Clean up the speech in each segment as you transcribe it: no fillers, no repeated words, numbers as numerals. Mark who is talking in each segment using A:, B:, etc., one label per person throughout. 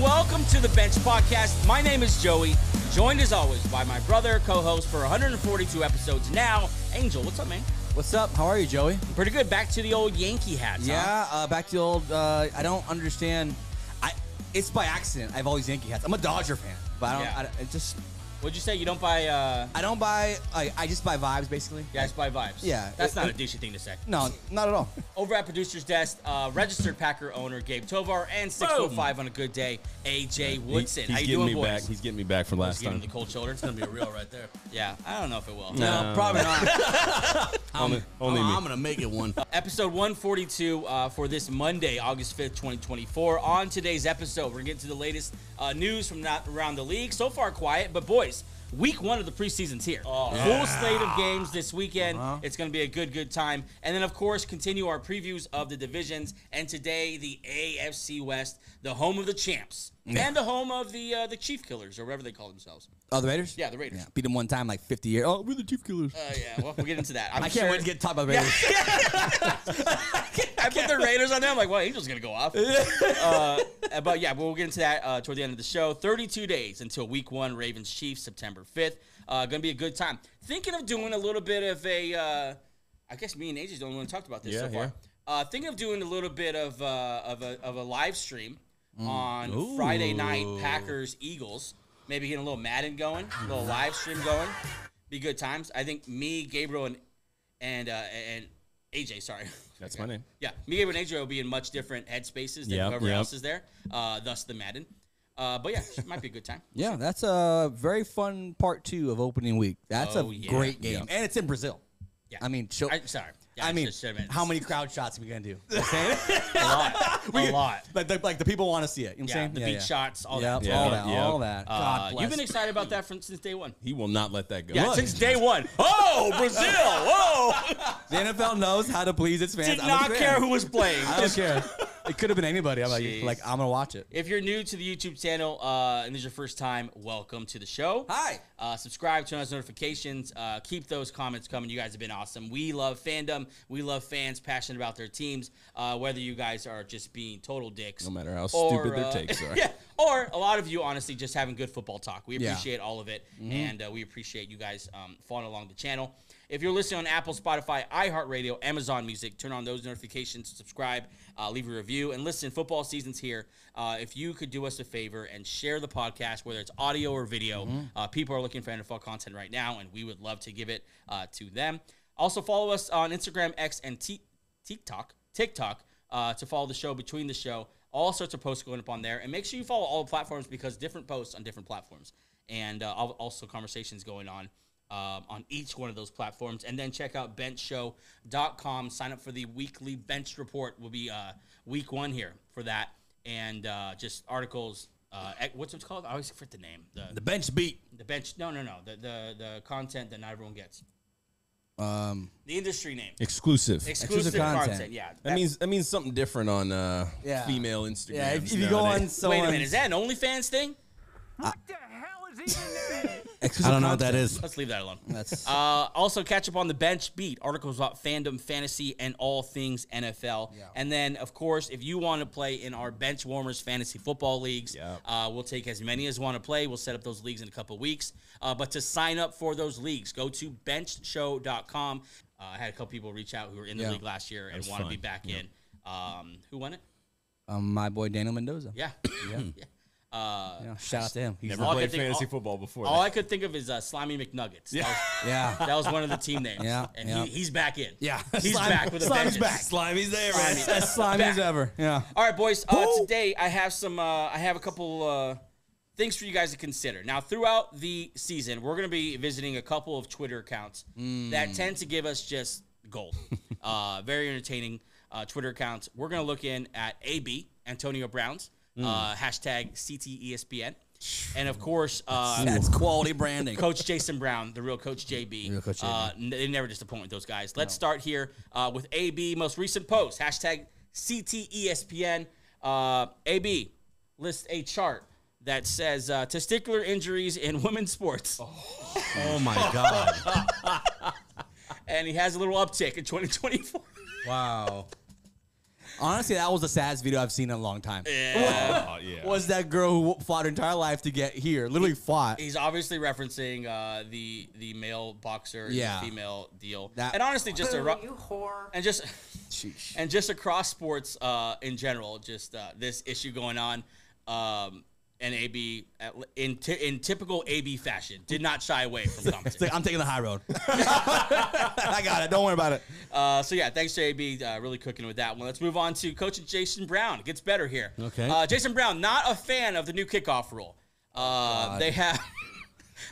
A: welcome to the Bench Podcast. My name is Joey, joined as always by my brother, co-host for 142 episodes now, Angel. What's up, man?
B: What's up? How are you, Joey?
A: Pretty good. Back to the old Yankee hats,
B: Yeah,
A: huh?
B: back to the old, I don't understand. It's by accident. I have all these Yankee hats. I'm a Dodger fan, but it just...
A: What'd you say? You don't buy...
B: I don't buy... I just buy vibes, basically.
A: Yeah, I just buy vibes.
B: Yeah.
A: That's not a douchey thing to say.
B: No, not at all.
A: Over at Producer's Desk, registered Packer owner Gabe Tovar and 6'5" on a good day, AJ Woodson. How you doing, boys?
C: He's getting me back from last
A: Give him
C: time.
A: the cold shoulder.
D: It's going to be a reel right there.
A: Yeah, I don't know if it will.
B: No, probably not.
C: Only me.
D: I'm going to make it one.
A: Episode 142 for this Monday, August 5th, 2024. On today's episode, we're going to get into the latest news from around the league. So far, quiet, but boys, week one of the preseason's here. Full slate of games this weekend. It's going to be a good time. And then, of course, continue our previews of the divisions. And today, the AFC West, the home of the champs. And the home of the Chief Killers, or whatever they call themselves.
B: Oh, the Raiders?
A: Yeah, the Raiders.
B: Yeah, beat them one time like 50 years. Oh, we're the Chief Killers.
A: Yeah, well, we'll get into that.
B: I can't wait to get talked about the Raiders.
A: I put the Raiders on there. I'm like, well, Angel's going to go off. But yeah, we'll get into that toward the end of the show. 32 days until week one, Ravens Chiefs, September 5th. Going to be a good time. Thinking of doing a little bit of a, I guess me and AJ's the only one who talked about this so far. Thinking of doing a little bit of a live stream on Friday night, Packers, Eagles. Maybe getting a little Madden going, a little live stream going. Be good times. I think me, Gabriel, and AJ, sorry.
C: That's my name.
A: Yeah, me, Gabriel, and AJ will be in much different headspaces than whoever else is there, thus the Madden. But yeah, it might be a good time.
B: Yeah, that's a very fun part two of opening week. That's a great game. And it's in Brazil.
A: Yeah.
B: I mean,
A: sorry. Yeah,
B: I mean, how many crowd shots are we going to do? You know what I'm saying?
A: A lot.
B: Like the people want to see it. You know what I'm saying?
A: The beat shots, all that.
B: All that. God bless.
A: You've been excited about that since day one.
C: He will not let that go.
A: Yeah, since day one. Oh, Brazil. Whoa.
B: The NFL knows how to please its fans.
A: Did not care who was playing.
B: I don't care. It could have been anybody. I'm like, I'm going to watch it.
A: If you're new to the YouTube channel and this is your first time, welcome to the show.
B: Hi.
A: Subscribe, turn on those notifications. Keep those comments coming. You guys have been awesome. We love fandom. We love fans passionate about their teams, whether you guys are just being total dicks.
C: No matter how stupid their takes are.
A: Yeah, or a lot of you, honestly, just having good football talk. We appreciate all of it, and we appreciate you guys following along the channel. If you're listening on Apple, Spotify, iHeartRadio, Amazon Music, turn on those notifications, subscribe, leave a review, and listen, football season's here. If you could do us a favor and share the podcast, whether it's audio or video, people are looking for NFL content right now, and we would love to give it to them. Also, follow us on Instagram, X, and TikTok to follow the show, between the show. All sorts of posts going up on there. And make sure you follow all the platforms because different posts on different platforms. And also conversations going on each one of those platforms. And then check out benchshow.com. Sign up for the weekly bench report. Will be week one here for that. And just articles. What's it called? I always forget the name.
B: The bench beat.
A: The bench. No. The content that not everyone gets. The industry name.
C: Exclusive
A: content. Yeah.
C: That means something different on female Instagram.
B: Yeah, if you go on someone's...
A: Wait a minute, is that an OnlyFans thing?
D: What the hell is he in there?
B: I don't know what that is.
A: Let's leave that alone.
B: That's...
A: Also, catch up on the Bench Beat, articles about fandom, fantasy, and all things NFL. Yeah. And then, of course, if you want to play in our Bench Warmers fantasy football leagues, we'll take as many as want to play. We'll set up those leagues in a couple of weeks. But to sign up for those leagues, go to benchshow.com. I had a couple people reach out who were in the league last year and want to be back in. Who won it?
B: My boy Daniel Mendoza.
A: Yeah.
B: Shout out to him.
C: He's never played fantasy football before.
A: All I could think of is Slimy McNuggets. That was one of the team names. He's back in.
B: Yeah,
A: he's back with a
B: Slimy's
A: vengeance.
B: back.
C: Slimy's there, man.
B: As slimy as ever. Yeah.
A: All right, boys. Today I have a couple things for you guys to consider. Now, throughout the season, we're going to be visiting a couple of Twitter accounts that tend to give us just gold. Very entertaining Twitter accounts. We're going to look in at AB, Antonio Brown's, hashtag CTESPN. And, of course,
B: that's quality branding.
A: Coach Jason Brown, the real Coach JB.
B: Real Coach JB.
A: They never disappoint with those guys. Let's start here with AB, most recent post, hashtag CTESPN. AB lists a chart that says testicular injuries in women's sports.
D: Oh my God.
A: And he has a little uptick in 2024.
B: Wow. Honestly, that was the saddest video I've seen in a long time.
A: Yeah.
B: Was that girl who fought her entire life to get here? Literally fought.
A: He's obviously referencing the male boxer,
B: Yeah.
A: the female deal,
B: That-
A: and honestly, just
E: You whore.
A: and just
B: Sheesh.
A: and just across sports in general, just this issue going on. And AB, in typical AB fashion, did not shy away from
B: It's
A: commenting.
B: like, I'm taking the high road. I got it. Don't worry about it.
A: So yeah, thanks to AB, really cooking with that one. Let's move on to Coach Jason Brown. It gets better here.
D: Okay.
A: Jason Brown, not a fan of the new kickoff rule. They have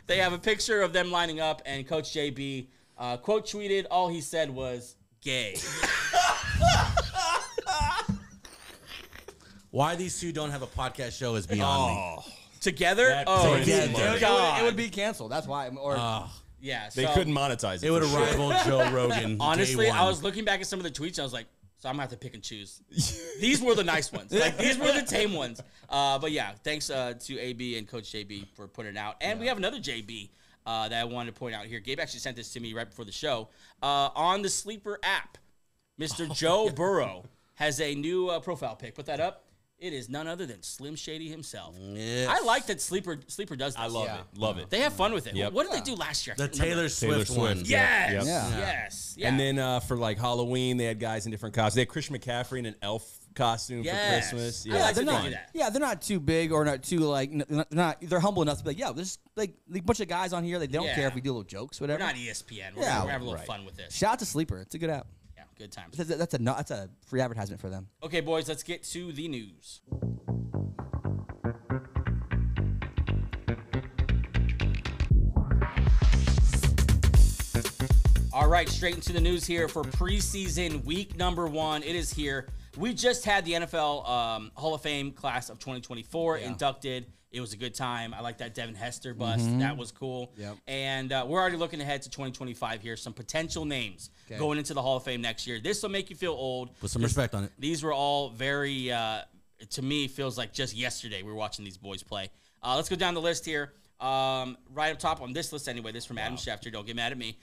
A: they have a picture of them lining up, and Coach JB quote tweeted, all he said was gay.
D: Why these two don't have a podcast show is beyond me.
A: Together?
D: Together.
B: It would be canceled. That's why. Or
A: Yeah,
C: They
A: so
C: couldn't monetize it.
D: It would
C: for
D: have
C: sure.
D: rivaled Joe Rogan.
A: honestly,
D: day
A: I
D: one.
A: was looking back at some of the tweets, and I was like, so I'm gonna have to pick and choose. These were the nice ones. Like these were the tame ones. But yeah, thanks to AB and Coach JB for putting it out. And we have another JB that I wanted to point out here. Gabe actually sent this to me right before the show. On the Sleeper app, Mr. Joe Burrow has a new profile pic. Put that up. It is none other than Slim Shady himself.
D: Yes.
A: I like that Sleeper does this.
C: I love it. Love it.
A: They have fun with it.
C: Yep.
A: What did they do last year? I
D: The
A: can't remember.
D: Taylor Swift one.
C: Swift.
A: Yes.
C: Yep.
B: Yeah.
A: Yes. Yeah.
C: And then for like Halloween, they had guys in different costumes. They had Christian McCaffrey in an elf costume
A: Yes.
C: for Christmas.
A: I like
B: they're
A: that they
B: not.
A: do that.
B: Yeah, they're not too big or not too like. They're humble enough to be like, yeah, there's like a bunch of guys on here. Like, they don't
A: Yeah.
B: care if we do little jokes,
A: We're
B: whatever.
A: not ESPN. We're
B: Yeah,
A: gonna have a little
C: right.
A: fun with this.
B: Shout out to Sleeper. It's a good app.
A: Yeah, good times.
B: That's a free advertisement for them.
A: Okay, boys, let's get to the news. All right, straight into the news here for preseason week number 1. It is here. We just had the NFL Hall of Fame class of 2024 inducted. It was a good time. I like that Devin Hester bust. That was cool.
B: Yep.
A: And we're already looking ahead to 2025 here. Some potential names going into the Hall of Fame next year. This will make you feel old.
D: Put some respect on it.
A: These were all very, to me, feels like just yesterday we were watching these boys play. Let's go down the list here. Right up top on this list anyway. This is from Adam Schefter. Don't get mad at me.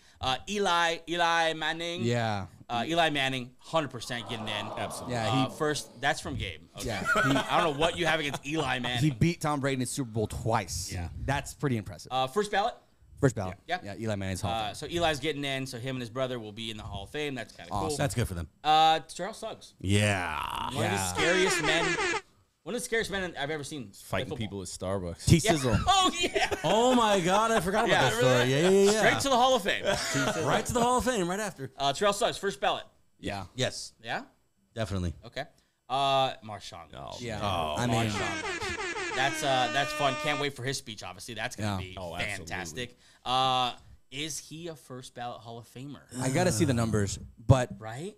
A: Eli Manning.
B: Yeah.
A: Eli Manning, 100% getting in.
C: Absolutely.
B: Yeah.
A: First, that's from Gabe. Okay.
B: Yeah.
A: I don't know what you have against Eli Manning.
B: He beat Tom Brady in the Super Bowl twice.
A: Yeah.
B: That's pretty impressive.
A: First ballot.
B: First ballot.
A: Yeah.
B: Yeah. Eli Manning's Hall.
A: So Eli's getting in. So him and his brother will be in the Hall of Fame. That's kind of cool.
D: That's good for them.
A: Terrell Suggs.
D: Yeah.
A: One of the scariest men. One of the scariest men I've ever seen. play
C: Fighting
A: football.
C: people at Starbucks.
B: T-Sizzle.
A: Oh, yeah.
D: Oh my God, I forgot about
A: Yeah,
D: that
A: remember
D: story.
A: that?
D: Yeah.
A: Straight to the Hall of Fame.
D: Right to the Hall of Fame right after.
A: Terrell Suggs, first ballot.
B: Yeah.
D: Yes,
A: Yeah?
D: definitely.
A: Okay. Marshawn.
C: Oh,
B: Yeah.
C: Oh,
B: I mean,
A: That's fun. Can't wait for his speech, obviously. That's going to
B: Yeah.
A: be
C: Oh,
A: fantastic. Is he a first ballot Hall of Famer?
B: I got to see the numbers, but
A: Right?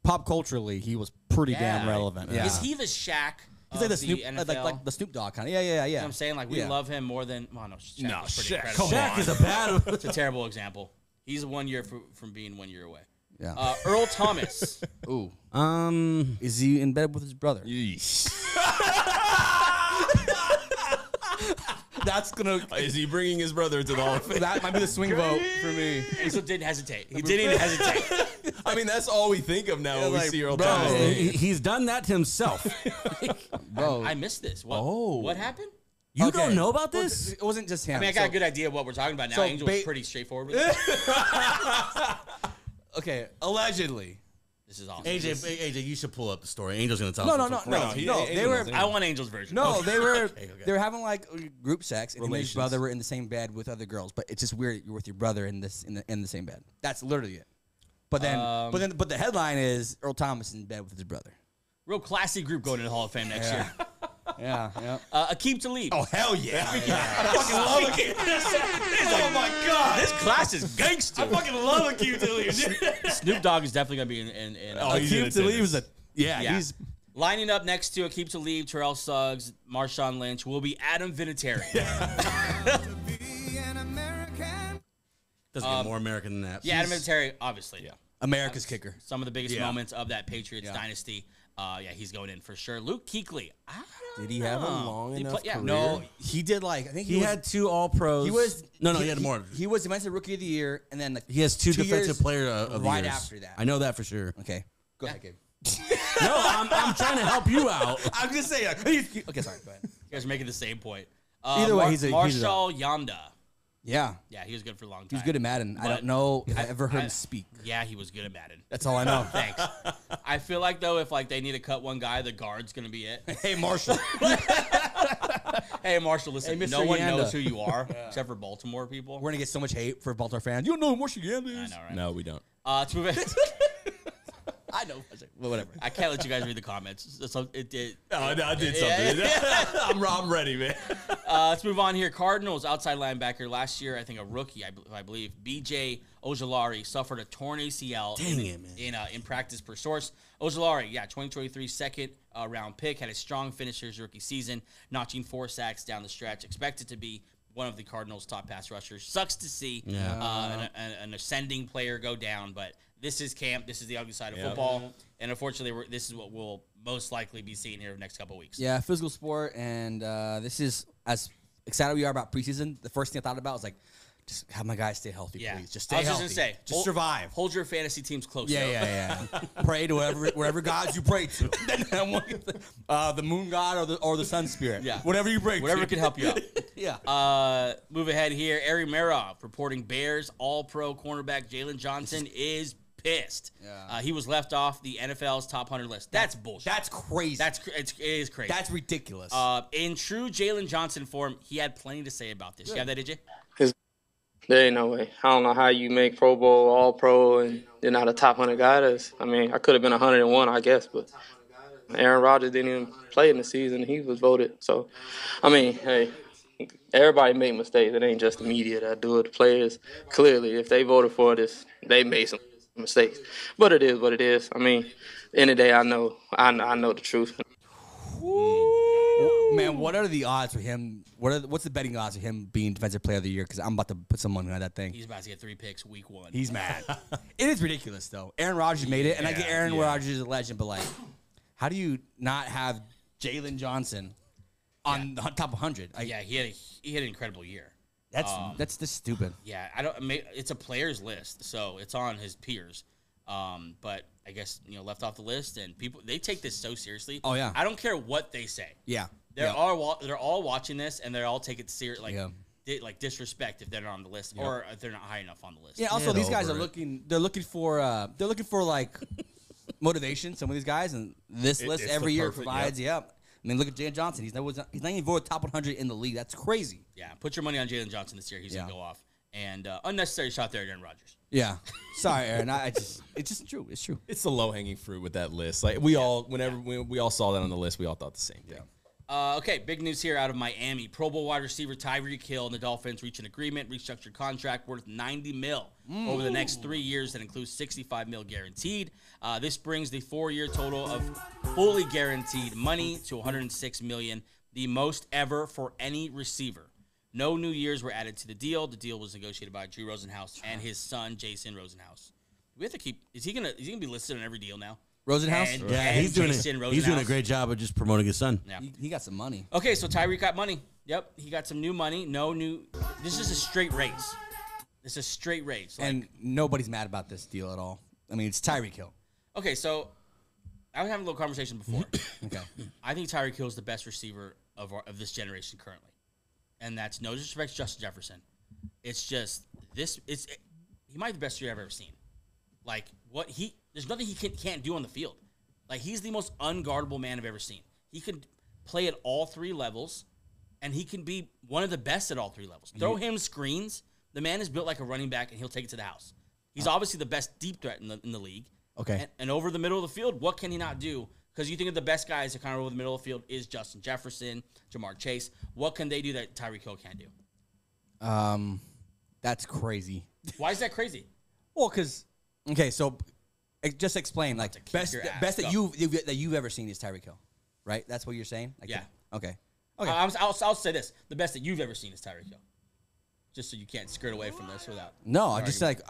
B: pop culturally, he was pretty damn relevant. Yeah.
A: Is he the Shaq
B: He's
A: of
B: like the Snoop,
A: NFL?
B: like the Snoop Dogg kind of. Yeah.
A: You know what I'm saying? Like, we
B: Yeah.
A: love him more than... Well, no, Shaq
C: No,
A: was pretty
C: Shaq,
A: incredible.
C: come
D: Shaq is a bad.
A: It's a terrible example. He's 1 year from being 1 year away.
B: Yeah.
A: Earl Thomas.
B: Ooh.
D: Um,
B: Is he in bed with his brother?
C: Yeesh.
B: That's gonna.
C: Is he bringing his brother to the Hall of Fame?
B: That might be the swing vote for me.
A: He still didn't hesitate. He didn't even hesitate.
C: I mean, that's all we think of now when we
B: like,
C: see Earl
B: bro.
C: Thomas.
D: he's done that to himself.
B: Bro,
A: I missed this. What,
C: Oh.
A: what happened?
D: You
B: Okay.
D: don't know about
B: Well,
D: this?
B: it wasn't just him.
A: I mean, I got
B: So-
A: a good idea of what we're talking about now.
B: so
A: Angel was pretty straightforward with it.
B: Okay, allegedly.
A: This is awesome.
D: AJ, you should pull up the story. Angel's gonna tell
B: No,
D: us.
B: no,
D: what's
B: no,
D: up.
B: no,
C: he-
B: no.
C: Angel
B: They were
C: knows.
A: I want Angel's version.
B: no, they were
D: Okay.
B: they were having like group sex, and him and his
C: Relations.
B: brother were in the same bed with other girls. But it's just weird you're with your brother in the same bed. That's literally it. But the headline is Earl Thomas in bed with his brother.
A: Real classy group going to the Hall of Fame next year.
B: Yeah, yeah.
A: Akeem Talib.
C: Oh, hell yeah.
B: I fucking love Akeem.
A: Oh my God, this class is gangster.
B: fucking love Akeem Talib.
A: Snoop Dogg is definitely gonna be in
C: Oh, he's in
B: Akeem Talib
C: attendance.
B: is a
A: Yeah.
B: He's
A: lining up next to Akeem Talib, Terrell Suggs, Marshawn Lynch will be Adam Vinatieri.
D: Doesn't get more American than that.
A: Yeah, Adam Vinatieri, obviously.
C: Yeah.
B: America's kicker.
A: Some of the biggest
D: Yeah.
A: moments of that Patriots
B: Yeah.
A: dynasty. Yeah, he's going in for sure. Luke Kuechly.
C: Did he have a long enough
A: yeah,
C: career?
B: No, he did like I think
D: He
B: was,
D: had 2 All Pros.
B: he was
D: he had more.
B: He was defensive rookie of the year, and then like
D: He has 2
B: 2
D: defensive
B: years
D: player of the
B: right
D: years.
B: after that.
D: I know that for sure.
B: Okay, go ahead, Gabe.
D: No, I'm trying to help you out.
B: I'm just saying. Okay, sorry. Go ahead.
A: You guys are making the same point.
B: Either way, he's a
A: Marshall Yanda.
B: Yeah.
A: Yeah, he was good for a long time.
B: He was good at Madden. I don't know. I ever heard him speak.
A: Yeah, he was good at Madden.
B: That's all I know.
A: Thanks. I feel like, though, if like they need to cut one guy, the guard's going to be it.
B: Hey, Marshall.
A: Hey, Marshall, listen,
B: Hey, Mr.
A: no one
B: Yanda.
A: knows who you are except for Baltimore people.
B: We're going to get so much hate for Baltimore fans. You don't know who Marshall Yanda is.
A: I know, right?
C: No, we don't.
A: Let's move it.
B: I know. Well, whatever.
A: I can't let you guys read the comments. So
C: I did something. I'm ready, man.
A: Let's move on here. Cardinals outside linebacker last year, I think a rookie, I believe, B.J. Ojulari suffered a torn ACL in practice per source. Ojulari, 2023 second round pick, had a strong finish his rookie season, notching 4 sacks down the stretch. Expected to be one of the Cardinals' top pass rushers. Sucks to see an ascending player go down, but this is camp. This is the ugly side of football. And unfortunately, this is what we'll most likely be seeing here in the next couple of weeks.
B: Yeah, physical sport. And this is, as excited we are about preseason, the first thing I thought about was like, just have my guys stay healthy, please. Just stay healthy.
A: I was just going to say.
B: Survive.
A: Hold your fantasy teams close.
B: Yeah. Pray to whatever gods you pray to. The moon god or the sun spirit.
A: Yeah.
B: Whatever you pray to.
A: Whatever can help you out.
B: Yeah.
A: Move ahead here. Ari Merov reporting Bears All-Pro cornerback Jaylon Johnson is pissed.
B: Yeah.
A: He was left off the NFL's top 100 list. That's bullshit.
B: That's crazy.
A: It is crazy.
B: That's ridiculous.
A: In true Jaylon Johnson form, he had plenty to say about this. You have that, AJ?
E: There ain't no way. I don't know how you make Pro Bowl, All-Pro, and you're not a top 100 guy. I could have been 101, I guess, but Aaron Rodgers didn't even play in the season. He was voted. So, hey, everybody make mistakes. It ain't just the media that do it. The players, clearly, if they voted for this, they made some mistakes. But it is what it is. End of the day, I know the truth.
B: Man, what are the odds for him? What's the betting odds of him being Defensive Player of the Year? Because I'm about to put some money on that thing.
A: He's about to get 3 picks week 1.
B: He's mad. It is ridiculous, though. Aaron Rodgers made it, and I get Aaron Rodgers is a legend, but, like, how do you not have Jaylon Johnson on the top 100?
A: He had an incredible year.
B: That's just stupid.
A: Yeah, it's a players list, so it's on his peers. But I guess left off the list, and people they take this so seriously.
B: Oh yeah,
A: I don't care what they say.
B: Yeah,
A: they're all watching this, and they all take it serious, like disrespect if they're not on the list or if they're not high enough on the list.
B: Yeah. Also, these guys are looking. They're looking for like motivation. Some of these guys, and this list every year provides. Yep. Look at Jaylon Johnson. He's not even voted top 100 in the league. That's crazy.
A: Yeah, put your money on Jaylon Johnson this year. He's gonna go off. And unnecessary shot there at Aaron Rodgers.
B: Yeah. Sorry, Aaron. It's just true. It's true.
C: It's the low-hanging fruit with that list. Like we all saw that on the list, we all thought the same thing.
A: Okay, big news here out of Miami. Pro Bowl wide receiver Tyreek Hill and the Dolphins reach an agreement, restructured contract worth $90 million over the next 3 years that includes $65 million guaranteed. This brings the 4-year total of fully guaranteed money to $106 million, the most ever for any receiver. No new years were added to the deal. The deal was negotiated by Drew Rosenhaus and his son Jason Rosenhaus. We have to keep. Is he gonna be listed on every deal now?
B: Rosenhaus?
D: He's doing a great job of just promoting his son.
A: Yeah.
B: He got some money.
A: Okay, so Tyreek got money. Yep, he got some new money. This is a straight race. It's a straight race.
B: And nobody's mad about this deal at all. It's Tyreek Hill.
A: Okay, so I was having a little conversation before.
B: Okay.
A: I think Tyreek Hill is the best receiver of this generation currently. And that's no disrespect to Justin Jefferson. It's just he might be the best year I've ever seen. Like there's nothing he can't do on the field. Like he's the most unguardable man I've ever seen. He could play at all 3 levels, and he can be one of the best at all 3 levels. Throw him screens. The man is built like a running back, and he'll take it to the house. He's obviously the best deep threat in the league.
B: Okay.
A: And over the middle of the field, what can he not do? Because you think of the best guys that kind of over the middle of the field is Justin Jefferson, Jamar Chase. What can they do that Tyreek Hill can't do?
B: That's crazy.
A: Why is that crazy?
B: Well, because so just explain like best that you've ever seen is Tyreek Hill, right? That's what you're saying. Like,
A: yeah.
B: Okay.
A: I'll say this: the best that you've ever seen is Tyreek Hill. Just so you can't skirt away from this without.
B: No, I'm just like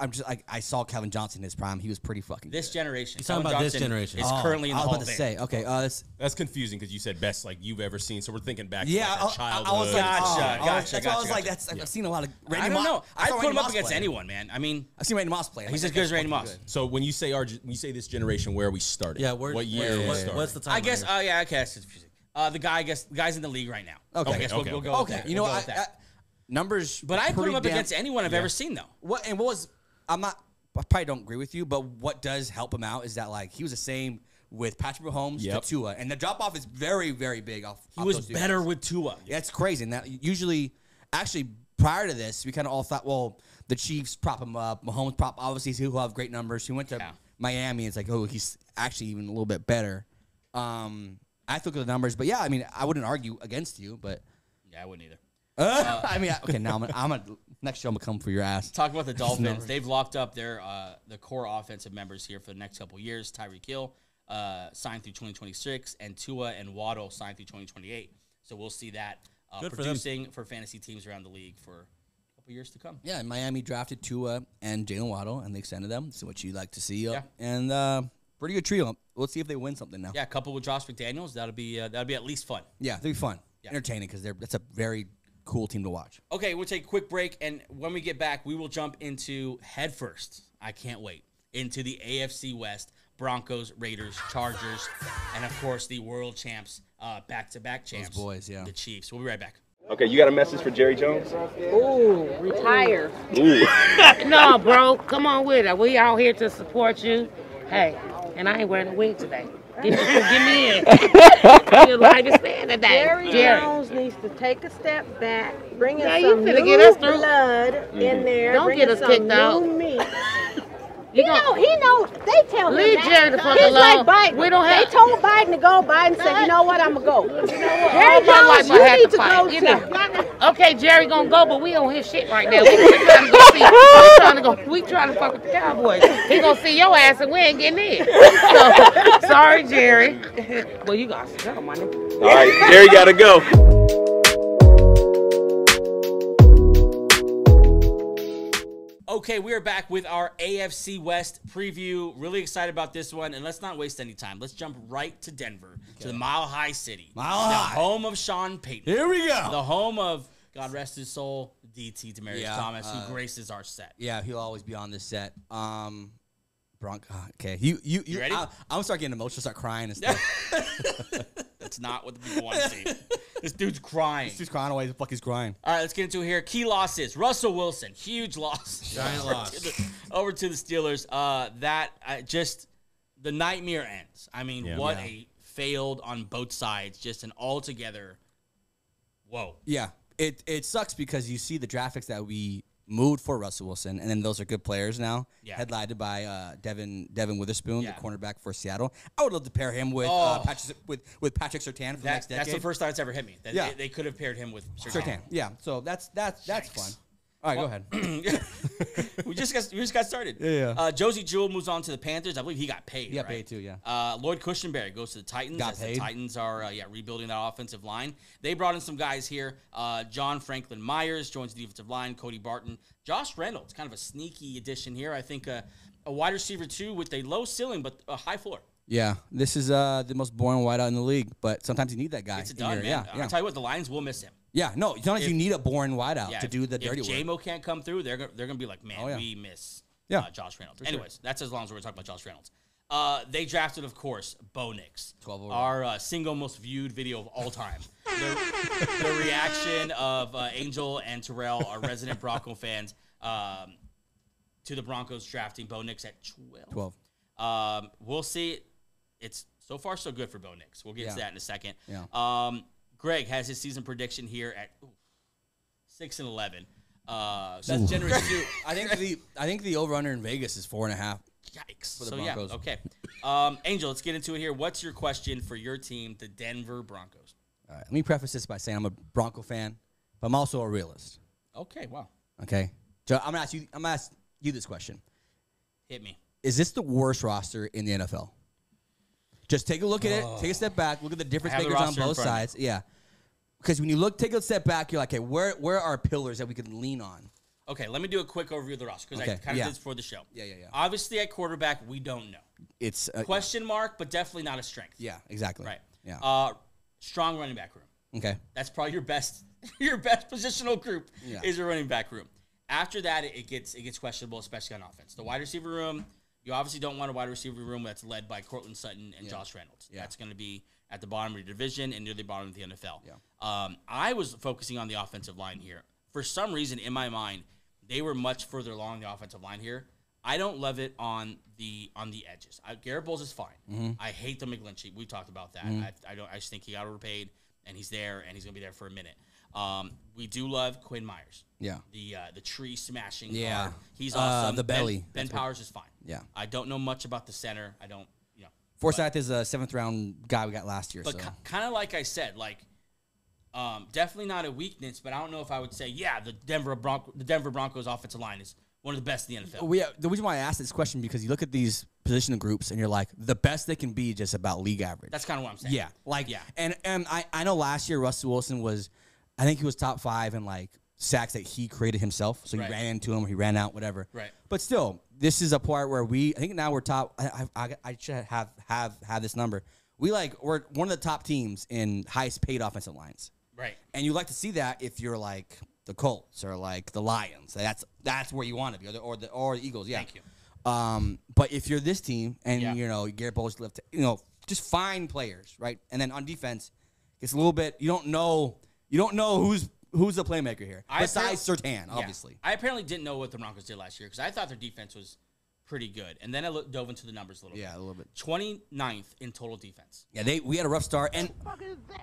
B: I saw Calvin Johnson in his prime. He was pretty fucking.
A: This
B: good.
A: generation.
D: He's talking about this generation.
A: Is currently in the
B: I was
A: Hall
B: about
A: of
B: to
A: Fame.
B: say. Okay,
C: That's confusing because you said best like you've ever seen. So we're thinking back.
B: yeah,
C: to like
B: I
C: childhood.
B: was like,
A: Gotcha.
B: that's why I was like, I've seen a lot of. Randy
A: I don't know.
B: I
A: I'd
B: saw
A: put
B: Randy
A: him up
B: Moss
A: against
B: play.
A: anyone, man. I mean,
B: I've seen Randy Moss play.
A: he's as good as Randy Moss.
C: So when you say we say this generation, where are we starting?
D: Yeah,
C: what year?
D: What's the time?
A: I guess. Yeah. I guess it's confusing. The guy's in the league right now.
B: Okay.
A: I guess we'll go with that.
B: You know
A: We'll go
B: what?
A: with that.
B: Numbers,
A: But I put him up
B: pretty
A: against anyone I've ever seen, though.
B: What was? I probably don't agree with you, but what does help him out is that like he was the same with Patrick Mahomes to Tua, and the drop off is very, very big.
A: He was better with Tua.
B: Yeah, it's crazy. And that usually, actually, prior to this, we kind of all thought, well, the Chiefs prop him up. Mahomes obviously he'll have great numbers. He went to Miami. It's like, oh, he's actually even a little bit better. I look at the numbers, but yeah, I mean, I wouldn't argue against you, but
A: Yeah, I wouldn't either.
B: I mean, okay, now next show I'm gonna come for your ass.
A: Talk about the Dolphins. They've locked up their the core offensive members here for the next couple of years. Tyreek Hill signed through 2026, and Tua and Waddle signed through 2028. So we'll see that producing for fantasy teams around the league for a couple years to come.
B: Yeah, and Miami drafted Tua and Jaylen Waddle, and they extended them. So what you like to see,
A: Yeah.
B: and pretty good trio. Let's see if they win something now.
A: Yeah, coupled with Josh McDaniels, that'll be at least fun.
B: Yeah, they'll be fun, entertaining because that's a very cool team to watch.
A: Okay, we'll take a quick break, and when we get back, we will jump into head first. I can't wait into the AFC West. Broncos, Raiders, Chargers, and of course the world champs, back-to-back champs.
B: Those boys, yeah.
A: The Chiefs. We'll be right back.
C: Okay, you got a message for Jerry Jones?
F: Ooh, retire.
C: Ooh.
F: No, bro, come on with it. We out here to support you. Hey, and I ain't wearing a wig today. Get me in. You're live as man today.
G: Jerry Jones needs to take a step back, bring in
F: Now you
G: some
F: finna
G: new
F: get us through.
G: blood in there.
F: Don't
G: bring
F: get
G: in
F: us
G: some
F: kicked
G: new
F: out.
G: meat. He knows. They tell him
F: Leave
G: that.
F: Jerry the fuck
G: It's
F: alone.
G: like Biden.
F: We don't have-
G: They told Biden to go. Biden said, "You know what? I'm gonna go."
F: All
G: Jerry
F: my
G: Jones,
F: life I
G: you
F: had
G: need
F: to
G: to
F: fight.
G: go
F: You
G: too.
F: know. Okay, Jerry gonna go, but we on his shit right now. We trying to go see. We trying to fuck with the Cowboys. He gonna see your ass and we ain't getting in. So, sorry, Jerry. Well, you got to go, my nigga.
C: All right, Jerry got to go.
A: Okay, we are back with our AFC West preview. Really excited about this one, and let's not waste any time. Let's jump right to Denver, to the Mile High City. The home of Sean Payton.
B: Here we go.
A: The home of, God rest his soul, DT Demaryius Thomas, who graces our set.
B: Yeah, he'll always be on this set. Okay, you
A: ready?
B: I'm gonna start getting emotional, start crying and stuff.
A: That's not what the people want to see. This dude's crying.
B: He's crying away. The fuck, he's crying.
A: All right, let's get into it here. Key losses. Russell Wilson, huge loss.
D: Giant loss.
A: Over to the Steelers. Just the nightmare ends. I mean, a failed on both sides. Just an altogether, whoa.
B: Yeah, it sucks because you see the draft picks that we moved for Russell Wilson, and then those are good players now. Yeah. Headlined by Devin Witherspoon, the cornerback for Seattle. I would love to pair him with Patrick Surtain for the next decade.
A: That's the first time it's ever hit me. They could have paired him with Surtain.
B: Yeah, so that's fun. All right, go ahead.
A: we just got started.
B: Yeah.
A: Josie Jewell moves on to the Panthers. I believe he got paid.
B: He got paid too, yeah.
A: Lloyd Cushenberry goes to the Titans.
B: Got paid.
A: The Titans are rebuilding that offensive line. They brought in some guys here. John Franklin Myers joins the defensive line. Cody Barton. Josh Reynolds, kind of a sneaky addition here. I think a wide receiver too with a low ceiling but a high floor.
B: Yeah, this is the most boring wideout in the league, but sometimes you need that guy.
A: It's a done, man. I'll tell you what, the Lions will miss him.
B: Yeah, no, sometimes you need a boring wideout to do the dirty work.
A: If J-Mo can't come through, they're gonna be like, man, we miss Josh Reynolds. Anyways, that's as long as we're talking about Josh Reynolds. They drafted, of course, Bo Nix,
B: 12 overall.
A: our single most viewed video of all time. The reaction of Angel and Terrell, our resident Bronco fans, to the Broncos drafting Bo Nix at 12. We'll see. It's so far so good for Bo Nix. We'll get to that in a second.
B: Yeah.
A: Greg has his season prediction here at 6-11.
B: That's generous too. I think the over/under in Vegas is 4.5.
A: Yikes!
B: For the Broncos.
A: Okay. Angel, let's get into it here. What's your question for your team, the Denver Broncos?
B: All right. Let me preface this by saying I'm a Bronco fan, but I'm also a realist.
A: Okay. Wow.
B: Okay. So I'm gonna ask you this question.
A: Hit me.
B: Is this the worst roster in the NFL? Just take a look at it. Take a step back. Look at the difference makers on both sides. Yeah. Because when you take a step back, you're like, okay, where are pillars that we can lean on?
A: Okay, let me do a quick overview of the roster because I kind of did this for the show.
B: Yeah.
A: Obviously, at quarterback, we don't know.
B: It's
A: Question mark, but definitely not a strength.
B: Yeah, exactly.
A: Right.
B: Yeah.
A: Strong running back room.
B: Okay.
A: That's probably your best positional group is a running back room. After that, it gets questionable, especially on offense. The wide receiver room, you obviously don't want a wide receiver room that's led by Cortland Sutton and Josh Reynolds. Yeah. That's going to be at the bottom of your division and near the bottom of the NFL. Yeah. I was focusing on the offensive line here. For some reason, in my mind, they were much further along the offensive line here. I don't love it on the edges. Garrett Bowles is fine. Mm-hmm. I hate the McGlinchey. We talked about that. Mm-hmm. I just think he got overpaid, and he's there, and he's going to be there for a minute. We do love Quinn Myers. Yeah. The tree smashing guard. He's awesome.
B: The belly.
A: Ben Powers is fine.
B: Yeah.
A: I don't know much about the center. I don't,
B: Forsyth is a 7th round guy we got last year.
A: But kind of like I said, definitely not a weakness, but I don't know if I would say, the Denver Broncos offensive line is one of the best in the NFL.
B: The reason why I asked this question because you look at these position groups and you're like, the best they can be just about league average.
A: That's kind of what I'm saying.
B: Yeah. And I know last year Russell Wilson was, I think he was top 5 in sacks that he created himself. So he ran into him or he ran out, whatever.
A: Right.
B: But still, this is a part where I think now we're top. I should have this number. We're one of the top teams in highest paid offensive lines.
A: Right.
B: And you like to see that if you're the Colts or the Lions. That's where you want to be, or the Eagles. Yeah.
A: Thank you.
B: But if you're this team and Garrett Bowles left, just find players, right? And then on defense, it's a little bit. You don't know who's the playmaker here besides Surtain, obviously.
A: I apparently didn't know what the Broncos did last year because I thought their defense was pretty good, and then I dove into the numbers a little bit.
B: Yeah, a little bit.
A: 29th in total defense.
B: Yeah, we had a rough start, and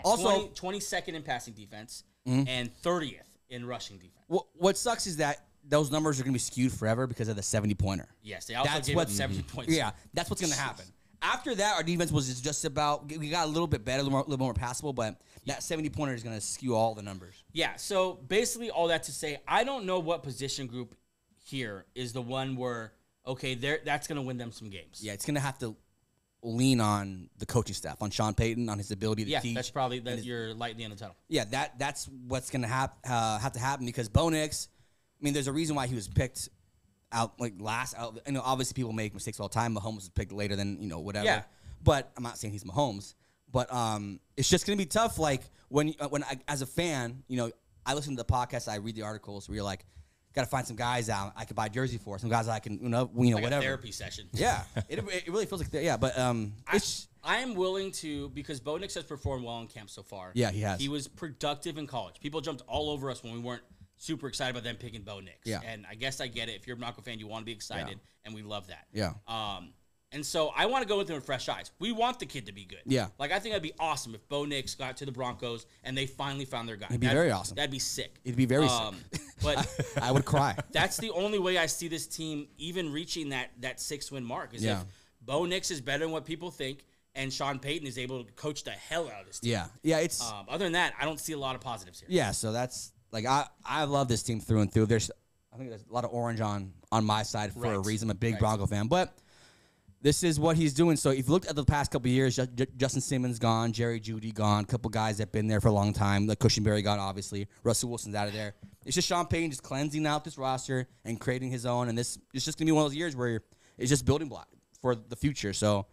B: also
A: 22nd in passing defense and 30th in rushing defense.
B: What sucks is that those numbers are going to be skewed forever because of the 70-pointer.
A: Yes, they also gave up 70 points.
B: Yeah, that's what's going to happen. After that, our defense was just about, we got a little bit better, a little more passable, but that 70-pointer is going to skew all the numbers.
A: Yeah, so basically all that to say, I don't know what position group here is the one where, that's going to win them some games.
B: Yeah, it's going to have to lean on the coaching staff, on Sean Payton, on his ability to teach.
A: Yeah, that's probably you're light at the end of the tunnel.
B: Yeah, that's what's going to have to happen because Bo Nix, there's a reason why he was picked out last. Obviously people make mistakes all the time. Mahomes was picked later than whatever. Yeah. But I'm not saying he's Mahomes. But it's just gonna be tough. When I, as a fan, I listen to the podcast, I read the articles where you're like, got to find some guys out I could buy a jersey for, some guys I can whatever.
A: A therapy session.
B: Yeah, it really feels like that. Yeah, but
A: I am willing to because Bo Nix has performed well in camp so far.
B: Yeah, he has.
A: He was productive in college. People jumped all over us when we weren't super excited about them picking Bo Nix.
B: Yeah.
A: And I guess I get it. If you're a Bronco fan, you want to be excited, and we love that.
B: Yeah.
A: And so I want to go with him with fresh eyes. We want the kid to be good.
B: Yeah.
A: I think it'd be awesome if Bo Nix got to the Broncos and they finally found their guy.
B: It'd be very awesome.
A: That'd be sick.
B: It'd be very sick.
A: But
B: I would cry.
A: That's the only way I see this team even reaching that 6-win mark is if Bo Nix is better than what people think and Sean Payton is able to coach the hell out of this team.
B: Yeah. Yeah, it's
A: other than that, I don't see a lot of positives here.
B: Yeah, so that's I love this team through and through. I think there's a lot of orange on my side for a reason. I'm a big Bronco fan, but this is what he's doing. So if you looked at the past couple of years, Justin Simmons gone, Jerry Jeudy gone, a couple guys that have been there for a long time, like Cushenberry gone, obviously. Russell Wilson's out of there. It's just Sean Payton just cleansing out this roster and creating his own, and this it's just going to be one of those years where it's just building block for the future. So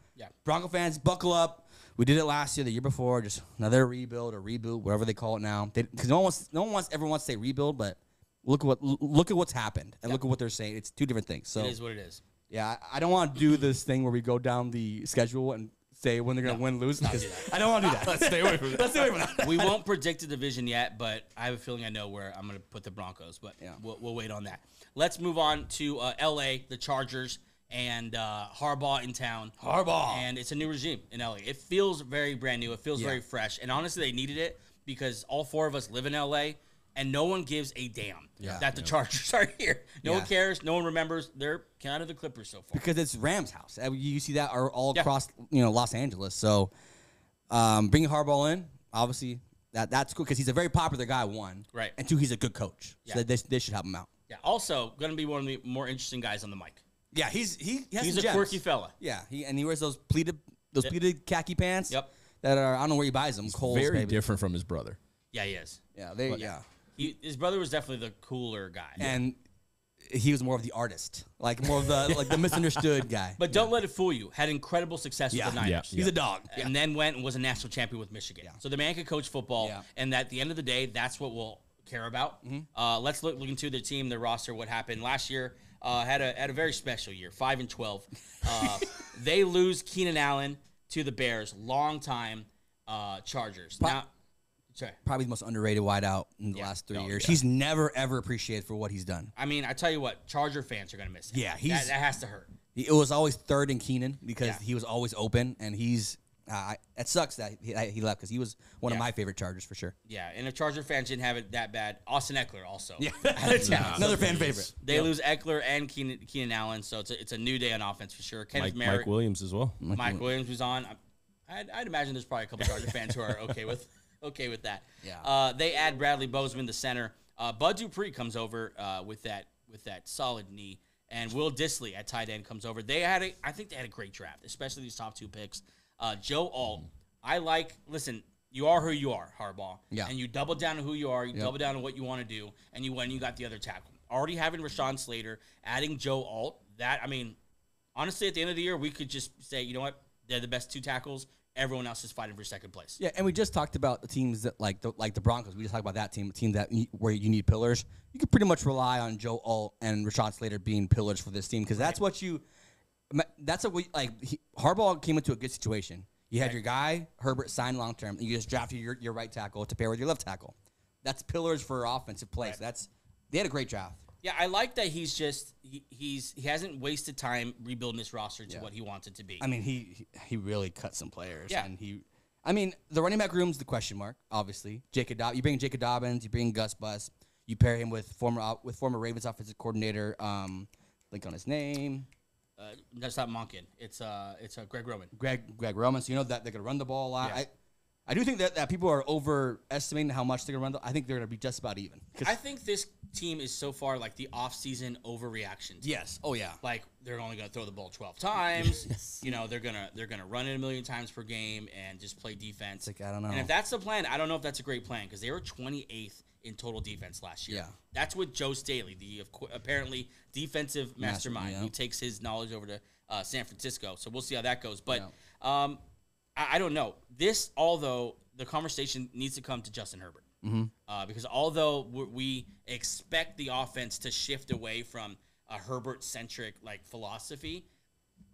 B: Bronco fans, buckle up. We did it last year, the year before, just another rebuild or reboot, whatever they call it now. Because no one ever wants to say rebuild, but look at what's happened and look at what they're saying. It's two different things. So
A: it is what it is.
B: Yeah, I don't want to do this thing where we go down the schedule and say when they're going to win, lose. Because I don't want to do that. Let's stay away from that.
A: We won't predict a division yet, but I have a feeling I know where I'm going to put the Broncos. But we'll wait on that. Let's move on to L.A., the Chargers, and Harbaugh in town. And it's a new regime in L.A. It feels very brand new. It feels very fresh. And honestly, they needed it because all four of us live in L.A., and no one gives a damn that the Chargers are here. No one cares. No one remembers. They're kind of the Clippers so far.
B: Because it's Rams' house. You see that all across Los Angeles. So bringing Harbaugh in, obviously, that's cool because he's a very popular guy, one.
A: Right.
B: And two, he's a good coach. So they should help him out.
A: Yeah. Also, going to be one of the more interesting guys on the mic.
B: Yeah, he's
A: a quirky fella.
B: Yeah, he wears those pleated khaki pants.
A: Yep.
B: That are I don't know where he buys them.
C: He's
B: Kohl's,
C: very
B: maybe.
C: different from his brother.
A: Yeah, he is.
B: Yeah,
A: His brother was definitely the cooler guy.
B: And he was more of the artist, like more of the misunderstood guy.
A: But don't let it fool you. Had incredible success with the Niners.
C: Yeah.
B: He's a dog.
A: And then went and was a national champion with Michigan.
B: Yeah.
A: So the man could coach football,
B: Yeah.
A: and at the end of the day, that's what we'll care about. Let's look into their team, their roster, what happened last year. Had a very special year, 5-12. They lose Keenan Allen to the Bears, longtime Chargers. Now, sorry.
B: Probably the most underrated wideout in the last 3 years. He's never ever appreciated for what he's done.
A: I mean, I tell you what, Charger fans are gonna miss him.
B: Yeah,
A: that has to hurt.
B: It was always third and Keenan because he was always open, and he's. It sucks that he left because he was one of my favorite Chargers for sure.
A: Yeah, and if Charger fans didn't have it that bad, Austin Eckler also.
B: Yeah, another fan favorite.
A: They lose Eckler and Keenan Allen, so it's a new day on offense for sure. Kenneth
C: Mike Williams as well.
A: Mike Williams was on. I'd imagine there's probably a couple Charger fans who are okay with that.
B: Yeah.
A: They add Bradley Bozeman, the center. Bud Dupree comes over with that solid knee, and Will Dissly at tight end comes over. I think they had a great draft, especially these top 2 picks. Joe Alt, listen, you are who you are, Harbaugh.
B: Yeah.
A: And you double down on who you are, you double down on what you want to do, and you got the other tackle. Already having Rashawn Slater, adding Joe Alt, honestly, at the end of the year, we could just say, you know what, they're the best 2 tackles. Everyone else is fighting for second place.
B: Yeah, and we just talked about the teams that like the Broncos. We just talked about that team, a team where you need pillars. You could pretty much rely on Joe Alt and Rashawn Slater being pillars for this team because that's what you. That's what Harbaugh came into a good situation. You had your guy Herbert signed long term, and you just drafted your right tackle to pair with your left tackle. That's pillars for offensive play.
A: Right.
B: So they had a great draft.
A: Yeah, I like that he hasn't wasted time rebuilding this roster to what he wants it to be.
B: I mean, he really cut some players.
A: Yeah.
B: And the running back room's the question mark. Obviously, you bring Jacob Dobbins, you bring Gus Bus, you pair him with former Ravens offensive coordinator. Link on his name.
A: That's not Monken. It's Greg Roman.
B: Greg Roman. So you know that they're gonna run the ball a lot.
A: Yes.
B: I do think that people are overestimating how much they're gonna run. I think they're gonna be just about even.
A: I think this team is so far like the off-season overreactions.
B: Yes. Oh yeah.
A: Like they're only gonna throw the ball 12 times. Yes. You know they're gonna run it a million times per game and just play defense.
B: It's like, I don't know.
A: And if that's the plan, I don't know if that's a great plan because they were 28th in total defense last year.
B: Yeah.
A: That's with Joe Staley, the apparently defensive mastermind who takes his knowledge over to San Francisco. So we'll see how that goes. But I don't know. Although the conversation needs to come to Justin Herbert. Because although we expect the offense to shift away from a Herbert-centric philosophy,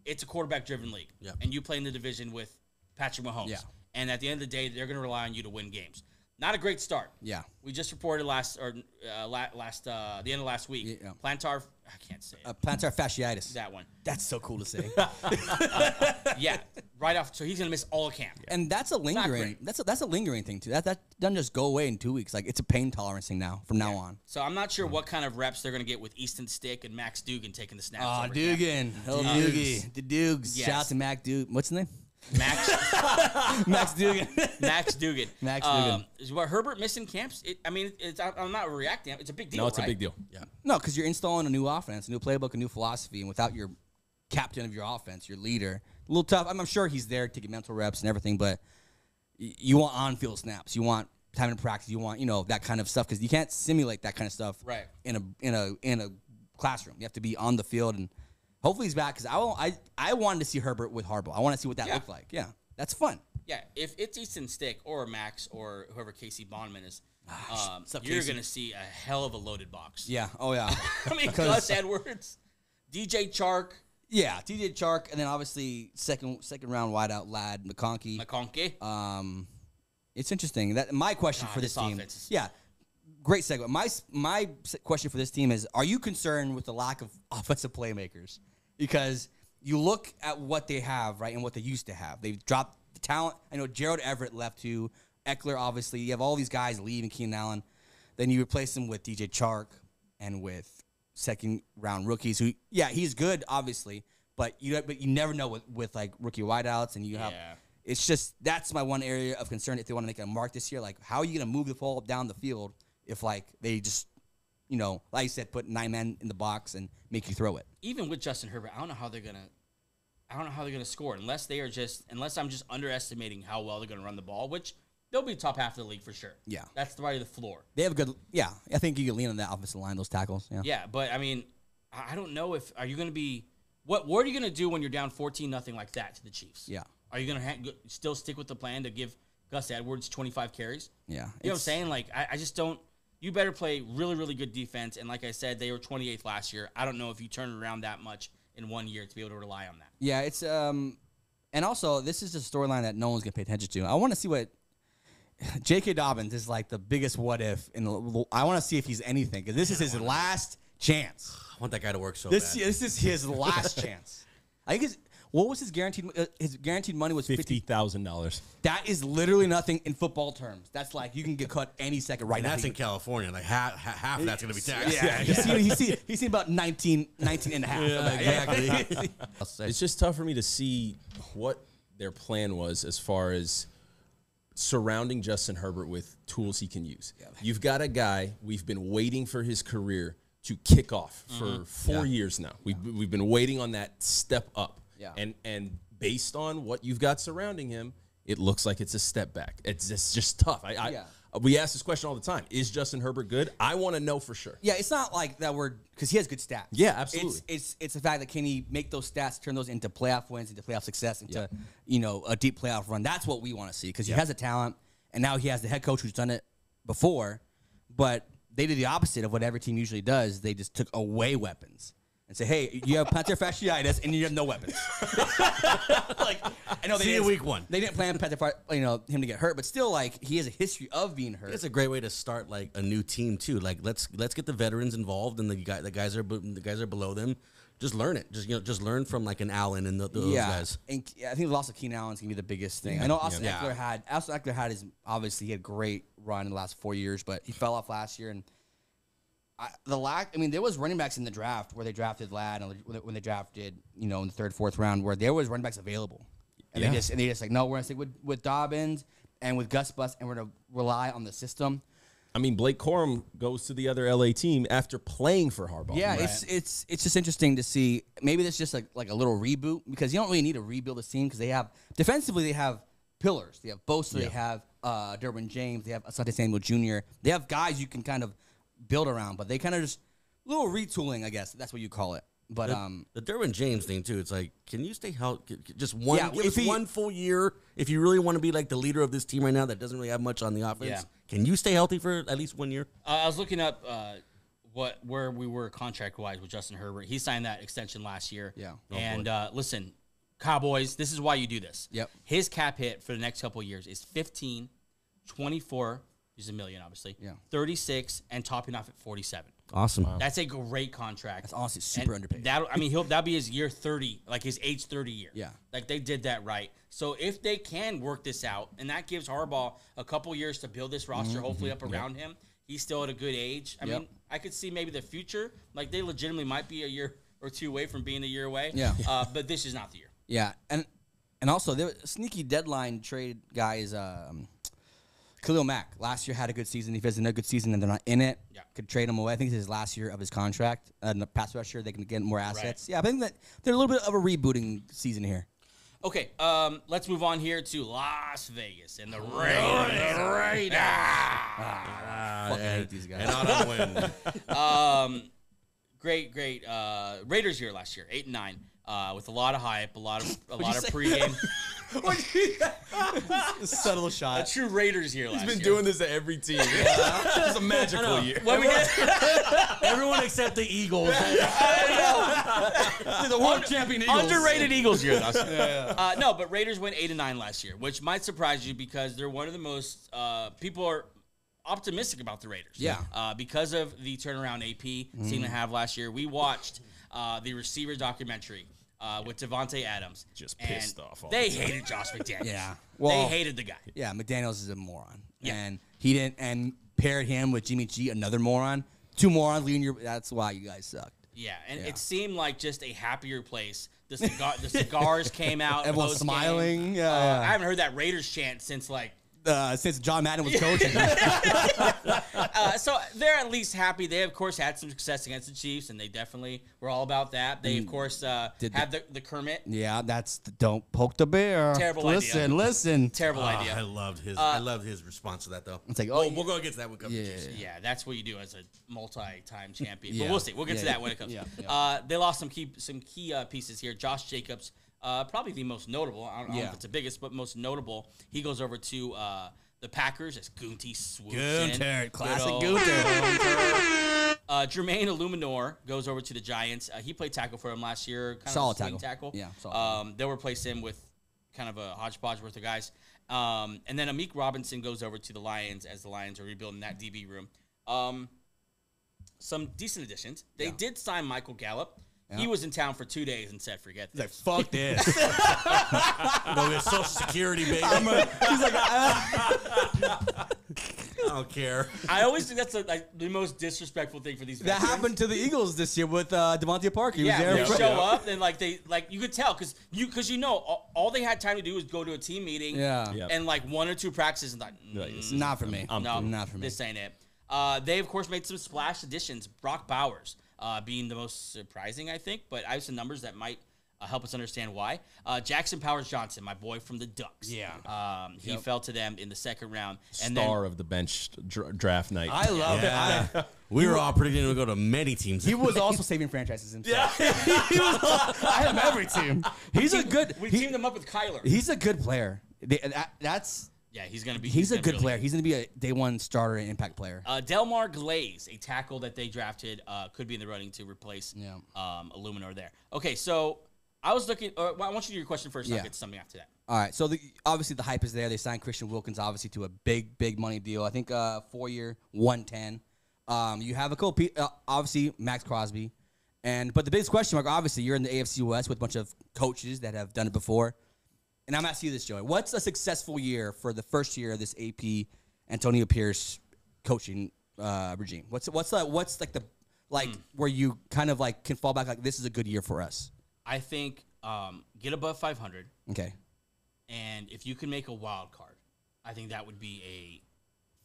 A: it's a quarterback-driven league.
B: Yep.
A: And you play in the division with Patrick Mahomes. Yeah. And at the end of the day, they're going to rely on you to win games. Not a great start.
B: Yeah.
A: We just reported the end of last week. Yeah. Plantar, I can't say it.
B: Plantar fasciitis.
A: That one.
B: That's so cool to say.
A: Yeah. Right off. So he's going to miss all of camp.
B: And that's a lingering. That's a lingering thing too. That doesn't just go away in 2 weeks. Like it's a pain tolerance thing from now on.
A: So I'm not sure what kind of reps they're going to get with Easton Stick and Max Dugan taking the snaps.
B: Oh, Dugan. Doogie. The Dukes. Yes. Shout out to Mac Dugan. What's his name? Max Dugan.
A: Max Dugan.
B: Max Dugan.
A: Is what Herbert missing camps? I'm not reacting. It's a big deal.
C: No, it's a big deal.
B: Yeah. No, because you're installing a new offense, a new playbook, a new philosophy, and without your captain of your offense, your leader, a little tough. I'm sure he's there taking mental reps and everything, but you want on-field snaps. You want time in practice. You want that kind of stuff because you can't simulate that kind of stuff in a classroom. You have to be on the field and. Hopefully he's back because I wanted to see Herbert with Harbaugh. I want to see what that looked like. Yeah, that's fun.
A: Yeah, if it's Easton Stick or Max or whoever Casey Bondman is, you're going to see a hell of a loaded box.
B: Yeah. Oh, yeah.
A: I mean, Gus Edwards, DJ Chark.
B: Yeah, DJ Chark, and then obviously second round wideout lad McConkey. It's interesting. That my question for this team. Yeah. Great segue. My question for this team is: are you concerned with the lack of offensive playmakers? Because you look at what they have, right, and what they used to have. They've dropped the talent. I know Gerald Everett left too. Eckler, obviously. You have all these guys leaving, Keenan Allen. Then you replace them with DJ Chark and with second-round rookies who, yeah, he's good, obviously, but you never know with like rookie wideouts, and you have it's just that's my one area of concern if they want to make a mark this year. Like, how are you going to move the ball down the field if like they just like you said, put 9 men in the box and make you throw it?
A: Even with Justin Herbert, I don't know how they're gonna score unless I'm just underestimating how well they're gonna run the ball, which they'll be top half of the league for sure.
B: Yeah,
A: that's right of the floor.
B: They have a good. Yeah, I think you can lean on that offensive line, those tackles. Yeah.
A: Yeah, but I mean, I don't know if are you going to be what are you going to do when you're down 14-0 like that to the Chiefs?
B: Yeah.
A: Are you going to still stick with the plan to give Gus Edwards 25 carries?
B: Yeah.
A: You know what I'm saying? Like, I just don't. You better play really, really good defense. And like I said, they were 28th last year. I don't know if you turn it around that much in 1 year to be able to rely on that.
B: Yeah, it's and also this is a storyline that no one's gonna pay attention to. I want to see what J.K. Dobbins is like the biggest what if. I want to see if he's anything because this is his last chance.
D: I want that guy to work so
B: This
D: bad.
B: is his last chance. I think what was his guaranteed? His guaranteed money was
C: $50,000.
B: That is literally nothing in football terms. That's like you can get cut any second right
D: And
B: now.
D: that's in California. Like half of that's going to be taxed.
B: Yeah, he's seen about 19 and a half.
D: Exactly.
C: It's just tough for me to see what their plan was as far as surrounding Justin Herbert with tools he can use. Yeah. You've got a guy, we've been waiting for his career to kick off for 4 years now. We've been waiting on that step up.
B: Yeah.
C: And based on what you've got surrounding him, it looks like it's a step back. It's just tough. We ask this question all the time. Is Justin Herbert good? I want to know for sure.
B: Yeah, it's not like that because he has good stats.
C: Yeah, absolutely.
B: It's the fact that can he make those stats, turn those into playoff wins, into playoff success, into a deep playoff run. That's what we want to see because he has a talent, and now he has the head coach who's done it before, but they did the opposite of what every team usually does. They just took away weapons. And say, hey, you have plantar fasciitis and you have no weapons. I know they didn't
D: week one.
B: They didn't plan him to get hurt, but still, like he has a history of being hurt.
D: It's a great way to start like a new team too. Like let's get the veterans involved and the guys are below them. Just learn it. Just learn from like an Allen and those guys.
B: And I think the loss of Keenan Allen's gonna be the biggest thing. I know Austin Eckler had his obviously he had a great run in the last 4 years, but he fell off last year and. There was running backs in the draft where they drafted Ladd and when they drafted, in the third, fourth round where there was running backs available. And they just like, no, we're going to stick with Dobbins and with Gus Bus and we're going to rely on the system.
C: I mean, Blake Corum goes to the other LA team after playing for Harbaugh.
B: Yeah, right? It's just interesting to see. Maybe that's just like a little reboot because you don't really need to rebuild this team because they have defensively they have pillars. They have Bosa, they have Derwin James, they have Asante Samuel Jr. They have guys you can kind of build around, but they kind of just a little retooling, I guess. That's what you call it. But
D: the Derwin James thing too. It's like, can you stay healthy? Just one, give us 1 full year if you really want to be like the leader of this team right now that doesn't really have much on the offense. Yeah. Can you stay healthy for at least 1 year?
A: I was looking up where we were contract wise with Justin Herbert. He signed that extension last year.
B: Yeah.
A: And listen, Cowboys, this is why you do this.
B: Yep.
A: His cap hit for the next couple of years is 15, 24. He's $1 million, obviously.
B: Yeah.
A: 36 and topping off at 47.
D: Awesome.
A: Wow. That's a great contract.
B: That's honestly super underpaid.
A: That'll be his year 30, like his age 30 year.
B: Yeah.
A: Like they did that right. So if they can work this out, and that gives Harbaugh a couple years to build this roster, hopefully up around him. He's still at a good age. I mean, I could see maybe the future. Like they legitimately might be a year or two away from being a year away.
B: Yeah.
A: But this is not the year.
B: Yeah. And also there sneaky deadline trade guys. Khalil Mack last year had a good season. If he has another good season and they're not in it, could trade him away. I think this is his last year of his contract. And the pass rusher, they can get more assets. Right. Yeah, I think that they're a little bit of a rebooting season here.
A: Okay, let's move on here to Las Vegas and the Raiders.
B: Fucking hate these guys.
D: And on win.
A: Great Raiders year last year, 8-9. With a lot of hype, a lot of pregame.
B: Subtle shot.
A: A true Raiders year last year.
C: He's been doing this at every team. It's a magical year.
D: Everyone except the Eagles.
B: The world champion Eagles.
A: Underrated Eagles year last year. No, but Raiders went 8-9 last year, which might surprise you because they're one of the most people are optimistic about the Raiders.
B: Yeah.
A: Because of the turnaround AP seemed to have last year. We watched the receiver documentary with Devontae Adams.
C: Just pissed off.
A: They hated Josh McDaniels.
B: Yeah.
A: Well, they hated the guy.
B: Yeah, McDaniels is a moron.
A: Yeah.
B: And he didn't, and paired him with Jimmy G, another moron. Two morons leading your, that's why you guys sucked.
A: Yeah, and it seemed like just a happier place. The cigars came out.
B: Everyone's smiling.
A: I haven't heard that Raiders chant since like
B: since John Madden was coaching.
A: So they're at least happy. They, of course, had some success against the Chiefs, and they definitely were all about that. They, of course, have the Kermit.
B: Yeah, that's don't poke the bear.
A: Terrible idea.
B: Listen.
A: Terrible idea.
D: I loved his response to that, though.
B: It's like,
D: we'll go against that one.
A: Yeah, that's what you do as a multi-time champion.
B: Yeah.
A: But we'll see. We'll get to that when it comes. They lost some key pieces here. Josh Jacobs, probably the most notable. I don't know if it's the biggest, but most notable. He goes over to the Packers as Goonty swoops in.
B: Classic Gunter.
A: Jermaine Illuminor goes over to the Giants. He played tackle for him last year. Kind
B: Solid
A: of a swing tackle.
B: Yeah, solid.
A: They'll replace him with kind of a hodgepodge worth of guys. And then Amik Robinson goes over to the Lions as the Lions are rebuilding that DB room. Some decent additions. They did sign Michael Gallup. Yeah. He was in town for 2 days and said, "Forget this."
B: He's like, "Fuck this."
D: Go get Social Security, baby.
B: He's like,
D: I don't care.
A: I always think that's the most disrespectful thing for these veterans.
B: That happened to the Eagles this year with Devontae Parker. He was there.
A: They show up and you could tell because all they had time to do was go to a team meeting. And like 1 or 2 practices and thought,
B: not for me.
A: Not for me. This ain't it. They of course made some splash additions. Brock Bowers. Being the most surprising, I think, but I have some numbers that might help us understand why. Jackson Powers Johnson, my boy from the Ducks. He fell to them in the second round. And
C: Star of the bench draft night.
B: I love it.
D: We were all predicting to go to many teams.
B: He was also saving franchises himself. I have every team. We
A: teamed him up with Kyler.
B: He's a good player.
A: He's going to be.
B: He's a good player. He's going to be a day one starter and impact player.
A: Delmar Glaze, a tackle that they drafted, could be in the running to replace Illuminor there. Okay, so I was looking. I want you to do your question first. I'll get to something after that.
B: All right. So obviously the hype is there. They signed Christian Wilkins obviously to a big money deal. I think 4-year, 110. You have a couple. Obviously Max Crosby, but the biggest question mark. Obviously you're in the AFC West with a bunch of coaches that have done it before. And I'm asking you this, Joey. What's a successful year for the first year of this AP Antonio Pierce coaching regime? What's where you kind of like can fall back like this is a good year for us?
A: I think get above 500.
B: Okay.
A: And if you can make a wild card, I think that would be a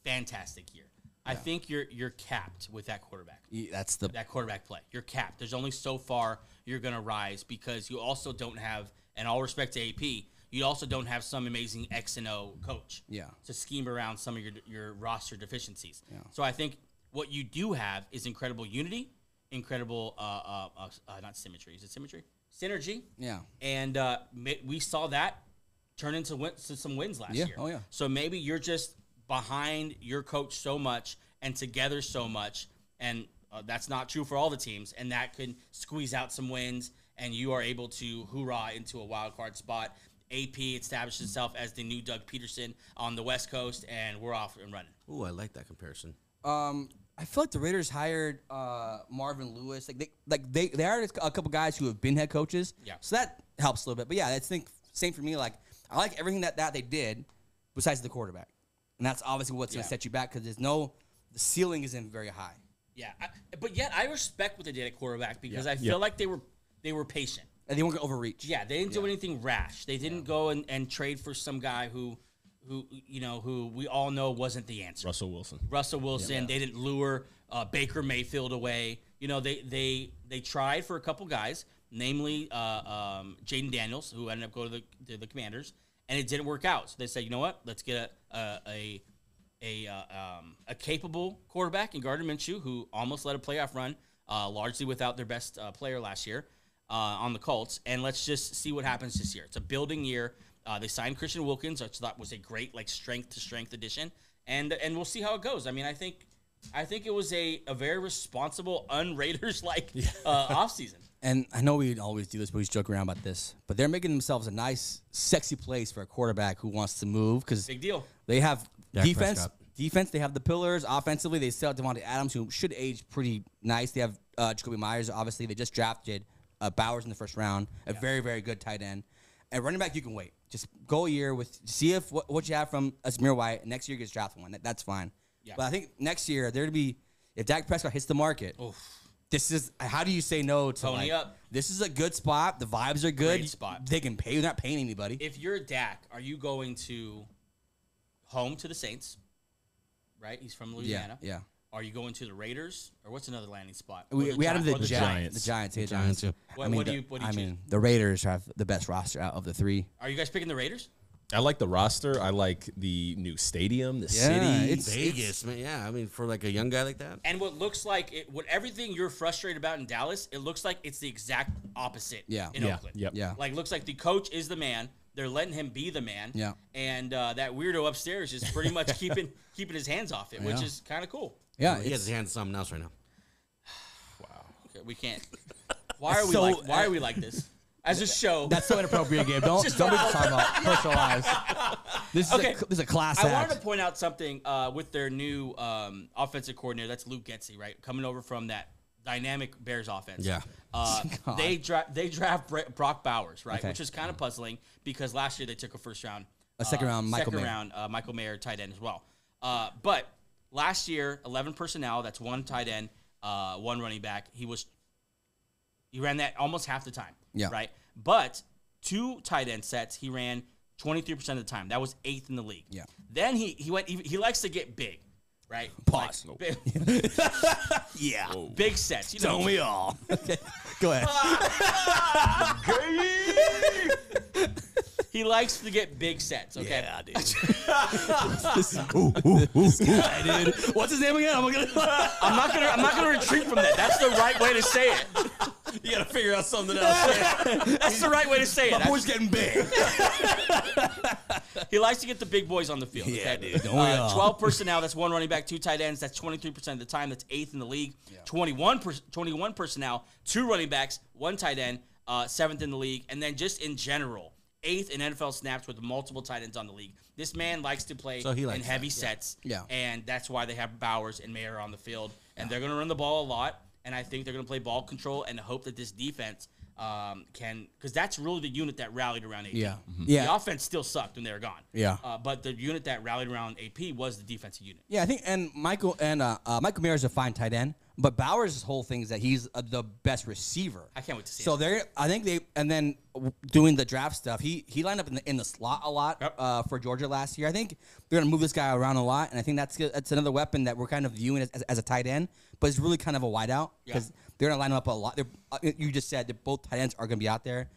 A: fantastic year. I think you're capped with that quarterback.
B: That
A: quarterback play. You're capped. There's only so far you're gonna rise because you also don't have, and all respect to AP, you also don't have some amazing X and O coach to scheme around some of your roster deficiencies. So I think what you do have is incredible unity, incredible not symmetry. Is it symmetry? Synergy.
B: Yeah.
A: And we saw that turn into some wins last year.
B: Oh yeah.
A: So maybe you're just behind your coach so much and together so much, and that's not true for all the teams, and that could squeeze out some wins, and you are able to hoorah into a wild card spot. AP established itself as the new Doug Peterson on the West Coast, and we're off and running.
D: Ooh, I like that comparison.
B: I feel like the Raiders hired Marvin Lewis. They hired a couple guys who have been head coaches.
A: Yeah.
B: So that helps a little bit. But yeah, I think same for me. Like I like everything that they did, besides the quarterback, and that's obviously what's going to set you back because the ceiling isn't very high.
A: Yeah, but yet I respect what they did at quarterback because I feel like they were patient.
B: And they weren't going to overreach.
A: Yeah, they didn't do anything rash. They didn't go and trade for some guy who we all know wasn't the answer.
C: Russell Wilson.
A: Yeah. They didn't lure Baker Mayfield away. They tried for a couple guys, namely Jaden Daniels, who ended up going to the Commanders, and it didn't work out. So they said, you know what? Let's get a capable quarterback in Gardner Minshew, who almost led a playoff run, largely without their best player last year. On the Colts, and let's just see what happens this year. It's a building year. They signed Christian Wilkins, which I thought was a great strength to strength addition, and we'll see how it goes. I mean, I think it was a very responsible, un-Raiders offseason.
B: And I know we always do this, but we joke around about this. But they're making themselves a nice, sexy place for a quarterback who wants to move because
A: big deal.
B: They have defense.
D: Prescott.
B: Defense, they have the pillars. Offensively, they still have Devontae Adams, who should age pretty nice. They have Jacoby Myers. Obviously, they just drafted Bowers in the first round, a very, very good tight end. And running back, you can wait. Just go a year see if what you have from Asmir White. Next year, gets drafted one. That's fine. Yeah. But I think next year, if Dak Prescott hits the market, this is, how do you say no to
A: Pony up.
B: This is a good spot. The vibes are good.
A: Great spot.
B: They can pay. You're not paying anybody.
A: If you're Dak, are you going to home to the Saints, right? He's from Louisiana.
B: Yeah.
A: Are you going to the Raiders, or what's another landing spot?
B: We had him
A: the
B: the Giants.
C: Giants.
B: The Giants. Yeah,
D: Giants, yeah.
A: What do you choose?
B: The Raiders have the best roster out of the three.
A: Are you guys picking the Raiders?
C: I like the roster. I like the new stadium, the city.
B: It's
D: Vegas, man. Yeah, I mean, for like a young guy like that.
A: And what looks like what everything you're frustrated about in Dallas, it looks like it's the exact opposite in Oakland.
C: Yep.
B: Yeah.
A: Like, looks like the coach is the man. They're letting him be the man.
B: Yeah.
A: And that weirdo upstairs is pretty much keeping his hands off it, which is kind of cool.
B: Yeah,
D: He has his hands on something else right now.
A: Okay, we can't. Why are we like this? As a show.
B: That's so inappropriate, Gabe. Don't be talking about personal lives. This is a class act.
A: I wanted to point out something with their new offensive coordinator. That's Luke Getsy, right? Coming over from that dynamic Bears offense.
D: Yeah.
A: They draft Brock Bowers, right?
B: Okay.
A: Which is kind of puzzling because last year they took a
B: second round Michael
A: Mayer tight end as well. But last year, 11 personnel. That's one tight end, one running back. He ran that almost half the time.
B: Yeah.
A: Right. But 2 tight end sets, he ran 23% of the time. That was 8th in the league.
B: Yeah.
A: Then he likes to get big, right?
B: Pause.
A: Like,
B: Yeah.
A: big sets. You know,
B: Don't we all? Okay. Go ahead.
A: He likes to get big sets. Okay.
B: Yeah, dude. This guy, dude. What's his name again?
A: I'm not gonna retreat from that. That's the right way to say it.
C: You got to figure out something else.
A: That's the right way to say it.
B: My boy's getting big.
A: He likes to get the big boys on the field.
B: Yeah,
A: Okay?
B: dude. Don't we all?
A: 12 personnel. That's one running back, 2 tight ends. That's 23% of the time. That's 8th in the league. 21 personnel, 2 running backs, 1 tight end, 7th in the league. And then just in general, 8th in NFL snaps with multiple tight ends on the league. This man likes to play in heavy sets.
B: Yeah.
A: And that's why they have Bowers and Mayer on the field. And they're going to run the ball a lot. And I think they're going to play ball control and hope that this defense can, because that's really the unit that rallied around AP.
B: Yeah.
A: The offense still sucked when they were gone.
B: Yeah.
A: But the unit that rallied around AP was the defensive unit.
B: Yeah, I think, and Michael Mayer is a fine tight end, but Bowers' whole thing is that he's the best receiver.
A: I can't wait to see
B: So
A: it.
B: I think and then doing the draft stuff, he lined up in the slot a lot for Georgia last year. I think they're gonna move this guy around a lot, and I think that's another weapon that we're kind of viewing as a tight end, but it's really kind of a wideout because they're gonna line him up a lot. You just said that both tight ends are gonna be out there.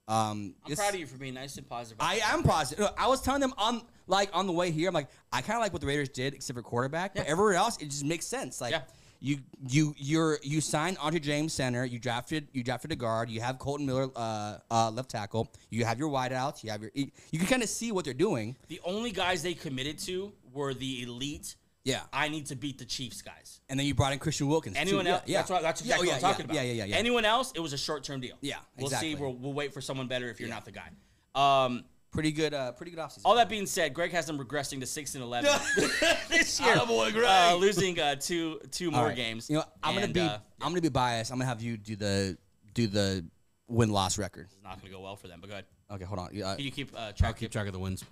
A: I'm proud of you for being nice and positive.
B: I am positive. I was telling them on the way here, I'm like, I kind of like what the Raiders did, except for quarterback, but everywhere else, it just makes sense. Like, you signed Andre James center, you drafted a guard, you have Colton Miller left tackle, you have your wideouts, you can kind of see what they're doing.
A: The only guys they committed to were the elite.
B: Yeah,
A: I need to beat the Chiefs guys.
B: And then you brought in Christian Wilkins.
A: Anyone else?
B: Yeah.
A: That's exactly what I'm talking about.
B: Yeah.
A: Anyone else? It was a short-term deal.
B: Yeah,
A: We'll
B: exactly.
A: see. We'll wait for someone better if you're not the guy.
B: Pretty good offseason.
A: All that being said, Greg has them regressing to 6-11 this year.
B: Attaboy, Greg.
A: Losing two more games.
B: You know, I'm gonna be biased. I'm gonna have you do the win-loss record.
A: It's not gonna go well for them, but go ahead.
B: Okay, hold on.
A: Can you keep
D: I'll
A: track?
D: keep track of the wins.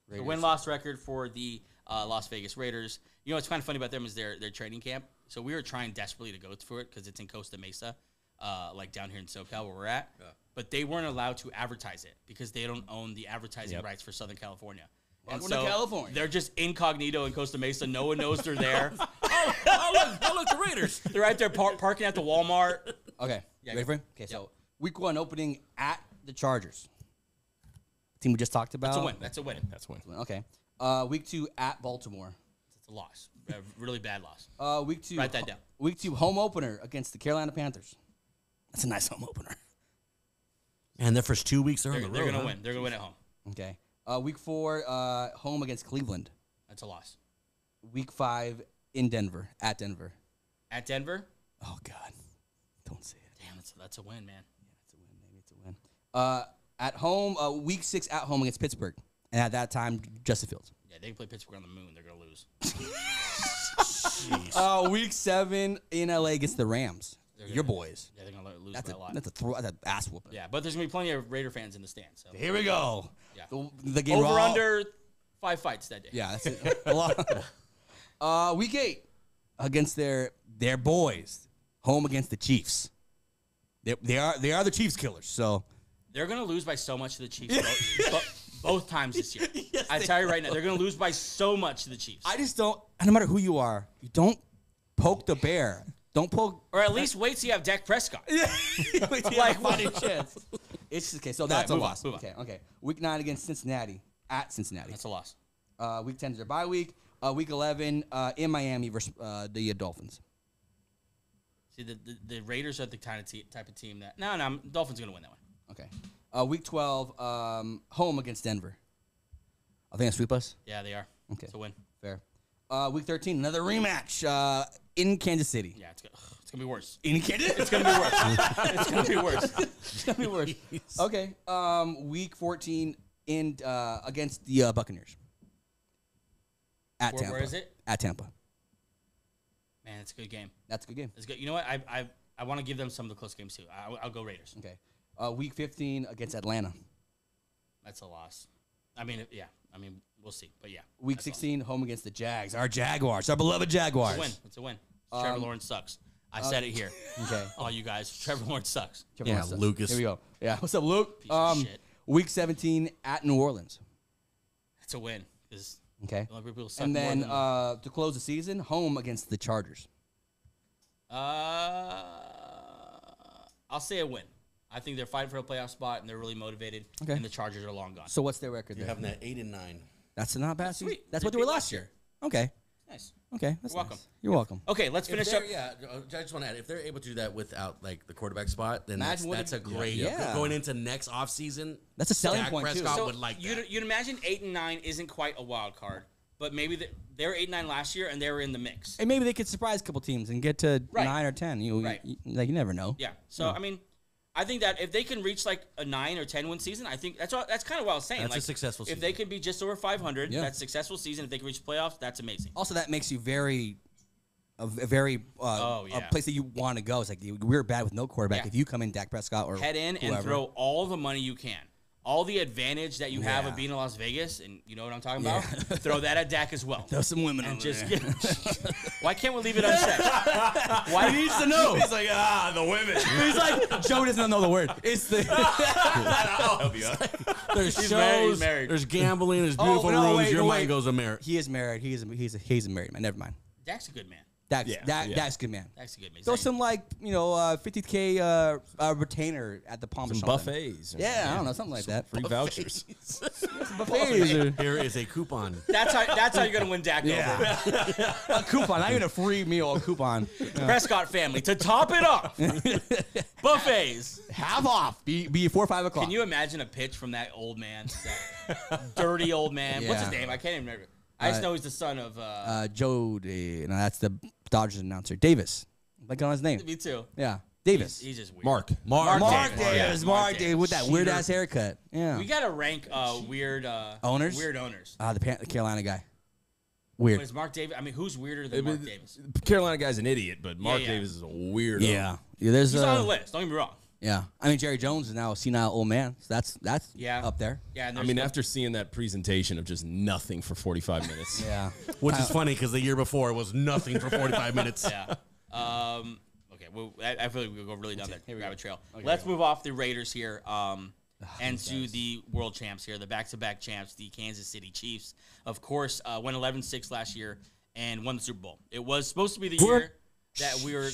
A: The win-loss record for the Las Vegas Raiders. You know what's kind of funny about them is their training camp. So we were trying desperately to go for it because it's in Costa Mesa, like down here in SoCal where we're at. Yeah. But they weren't allowed to advertise it because they don't own the advertising rights for Southern California. And
B: Welcome to California.
A: They're just incognito in Costa Mesa. No one knows they're there.
D: I look the Raiders.
A: They're right there parking at the Walmart.
B: Okay, ready for him? Okay, so week 1 opening at the Chargers. Team we just talked about.
A: That's a win.
C: That's a win.
B: Okay. Week 2 at Baltimore.
A: It's a loss. A really bad loss.
B: Week 2.
A: Write that down.
B: Week 2 home opener against the Carolina Panthers. That's a nice home opener.
D: And their first 2 weeks are on the road.
A: They're gonna win. They're gonna win at home.
B: Okay. Week 4 home against Cleveland.
A: That's a loss.
B: Week 5 in Denver. At Denver.
A: At Denver.
B: Oh God, don't say it.
A: Damn, that's a win, man.
B: Yeah, it's a win. Maybe it's a win. At home, week 6 at home against Pittsburgh, and at that time, Justin Fields.
A: Yeah, they can play Pittsburgh on the moon. They're gonna lose.
B: Week 7 in LA against the Rams. Your boys.
A: Yeah, they're gonna lose
B: That's
A: by a lot.
B: That's an ass whooping.
A: Yeah, but there's gonna be plenty of Raider fans in the stands. So
B: Here we go.
A: Yeah.
B: The game
A: over under 5 fights that day.
B: Yeah, that's it. A lot. Week 8 against their boys, home against the Chiefs. They are the Chiefs killers. So
A: they're gonna lose by so much to the Chiefs. both times this year. I tell you right now, they're going to lose by so much to the Chiefs.
B: I just don't. No matter who you are, you don't poke the bear. Don't poke.
A: Or at least wait till you have Dak Prescott.
B: Like fighting chance. It's okay. So that's a loss.
A: Move on.
B: Okay. Week 9 against Cincinnati at Cincinnati.
A: That's a loss.
B: Week 10 is their bye week. Week 11 in Miami versus the Dolphins.
A: See, the Raiders are the type of team that no, Dolphins are going to win that one.
B: Okay. Week 12 home against Denver. I think they sweep us.
A: Yeah, they are.
B: Okay.
A: It's a win.
B: Fair. Week 13 another rematch in Kansas City.
A: Yeah, it's going to be worse.
B: In Kansas.
A: It's going to be worse. It's going to be worse.
B: It's going to be worse. Okay. Week 14 in against the Buccaneers. At Tampa.
A: Where is it?
B: At Tampa.
A: Man, it's a good game.
B: That's a good game.
A: It's good. You know what? I want to give them some of the close games too. I'll go Raiders.
B: Okay. Week 15 against Atlanta.
A: That's a loss. I mean, yeah. I mean, we'll see. But yeah.
B: Week 16 home against the Jags. Our Jaguars. Our beloved Jaguars.
A: It's a win. Trevor Lawrence sucks. I said it here.
B: Okay.
A: All you guys, Trevor Lawrence sucks.
B: Trevor Lawrence sucks.
D: Lucas.
B: Here we go. Yeah. What's up, Luke?
A: Piece of shit.
B: Week 17 at New Orleans.
A: It's a win.
B: Okay.
A: People suck
B: And then
A: more than
B: to close the season, home against the Chargers.
A: I'll say a win. I think they're fighting for a playoff spot and they're really motivated.
B: Okay.
A: And the Chargers are long gone.
B: So what's their record
D: You're
B: there?
D: having that 8-9.
B: That's not bad.
A: Sweet.
B: That's what they were last year. Okay.
A: Nice.
B: Okay. That's
A: You're welcome.
B: Nice. You're welcome.
A: Okay, let's finish up.
D: Yeah, I just want to add, if they're able to do that without like the quarterback spot, then
B: Imagine
D: that's a great
B: yeah.
D: going into next offseason.
B: That's a selling
D: Dak
B: point, too.
D: Prescott
A: So
D: would like that.
A: you'd imagine 8-9 isn't quite a wild card, but maybe they were 8-9 last year and they were in the mix.
B: And maybe they could surprise a couple teams and get to
A: Right.
B: 9 or 10. You like you never know.
A: Yeah. So I mean, I think that if they can reach like a 9 or 10 win season, I think that's kind of what I was saying.
D: That's
A: like,
D: a successful
A: If
D: season.
A: they could be just over 500,
B: Yeah.
A: that's a successful season. If they can reach playoffs, that's amazing.
B: Also, that makes you a very a place that you want to go. It's like we're bad with no quarterback.
A: Yeah.
B: If you come in Dak Prescott or
A: Head in
B: whoever.
A: and throw all the money you can. All the advantage that you have
B: Yeah.
A: of being in Las Vegas, and you know what I'm talking about, throw that at Dak as well.
B: There's some women
A: And
B: over
A: just
B: there.
A: why can't we leave it unsaid? Why
B: He needs to know.
C: He's like, the women.
B: He's like, Joe doesn't know the word. It's the.
C: I'll help you out.
D: There's
A: He's
D: shows,
A: married.
D: there's gambling, there's beautiful rooms. Your mind goes to marriage.
B: He is married. He's a married man. Never mind.
A: Dak's a good man.
B: Dak's
C: Yeah.
B: Dak's a good man.
A: Dak's a good man.
B: Throw some like $50K retainer at the Palm or
C: Some
B: something.
C: buffets. or
B: Yeah, I don't know, something like that.
C: Free vouchers.
B: Buffets or
D: Here is a coupon.
A: That's how you're gonna win Dak over.
B: a coupon, not even a free meal, a coupon.
A: Prescott family to top it off. Buffets.
B: Half off. Be 4 or 5 o'clock.
A: Can you imagine a pitch from that old man, that dirty old man? What's his
B: Yeah.
A: name? I can't even remember. I just know he's the son of.
B: Joe, no, that's the Dodgers announcer. Davis. Like on his name.
A: Me too.
B: Yeah. Davis.
A: He's just weird.
C: Mark.
B: Mark
A: Davis.
B: Davis.
A: Yeah,
B: Mark Davis with that weird ass haircut. Yeah.
A: We gotta rank weird
B: Owners?
A: Weird owners.
B: The Carolina guy. Weird.
A: But is Mark Davis? I mean, who's weirder than Mark Davis?
C: Carolina guy's an idiot, but Mark
A: yeah.
C: Davis is a weirdo.
B: Yeah. There's
A: He's on the list. Don't get me wrong.
B: Yeah. I mean, Jerry Jones is now a senile old man. So that's
A: Yeah.
B: up there.
A: Yeah. And
C: I mean, after seeing that presentation of just nothing for 45 minutes.
B: Yeah.
D: Which is funny because the year before was nothing for 45 minutes.
A: yeah. Okay. Well, I feel like we'll go really down that rabbit trail. Let's move off the Raiders here. And to the world champs here, the back-to-back champs, the Kansas City Chiefs. Of course, went 11-6 last year and won the Super Bowl. It was supposed to be the year that we were.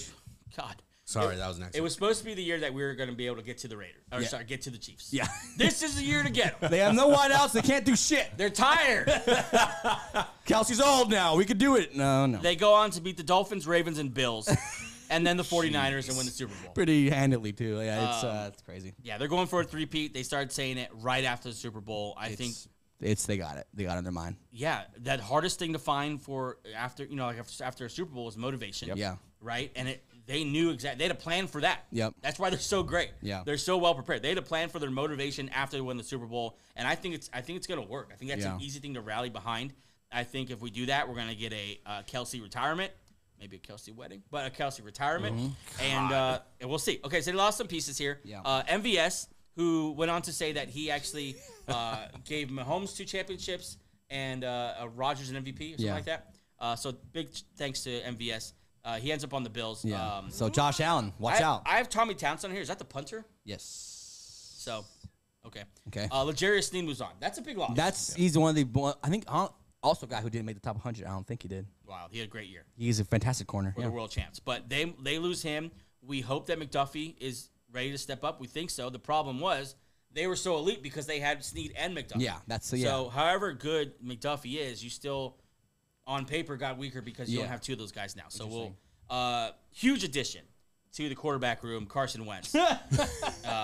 A: God.
D: Sorry, that was next.
A: It was supposed to be the year that we were going to be able to get to the Raiders. Or sorry, get to the Chiefs.
B: Yeah.
A: This is the year to get them.
B: They have no wideouts. They can't do shit.
A: They're tired.
B: Kelsey's old now. We could do it. No.
A: They go on to beat the Dolphins, Ravens, and Bills, and then the 49ers and win the Super Bowl.
B: Pretty handily, too. Yeah, it's crazy.
A: Yeah, they're going for a three-peat. They started saying it right after the Super Bowl. I think
B: They got it. They got it in their mind.
A: yeah, that hardest thing to find for after after a Super Bowl is motivation.
B: Yep. Yeah.
A: Right, and they knew exactly. They had a plan for that.
B: Yep.
A: That's why they're so great.
B: Yeah.
A: They're so well prepared. They had a plan for their motivation after they win the Super Bowl, and I think it's going to work. I think that's an easy thing to rally behind. I think if we do that, we're going to get a Kelsey retirement, maybe a Kelsey wedding, but a Kelsey retirement, and we'll see. Okay, so they lost some pieces here.
B: Yeah.
A: MVS, who went on to say that he actually gave Mahomes 2 championships and Rodgers an MVP or something like that. So big thanks to MVS. He ends up on the Bills.
B: Yeah. So Josh Allen, watch out.
A: I have Tommy Townsend here. Is that the punter?
B: Yes.
A: So Okay.
B: Okay.
A: L'Jarius Sneed moves on. That's a big loss.
B: He's one of the. I think also a guy who didn't make the top 100. I don't think he did.
A: Wow, he had a great year.
B: He's a fantastic corner.
A: For the world champs, but they lose him. We hope that McDuffie is ready to step up. We think so. The problem was they were so elite because they had Sneed and McDuffie.
B: Yeah,
A: So however good McDuffie is, you still on paper got weaker because you don't have two of those guys now. So we'll huge addition to the quarterback room, Carson Wentz.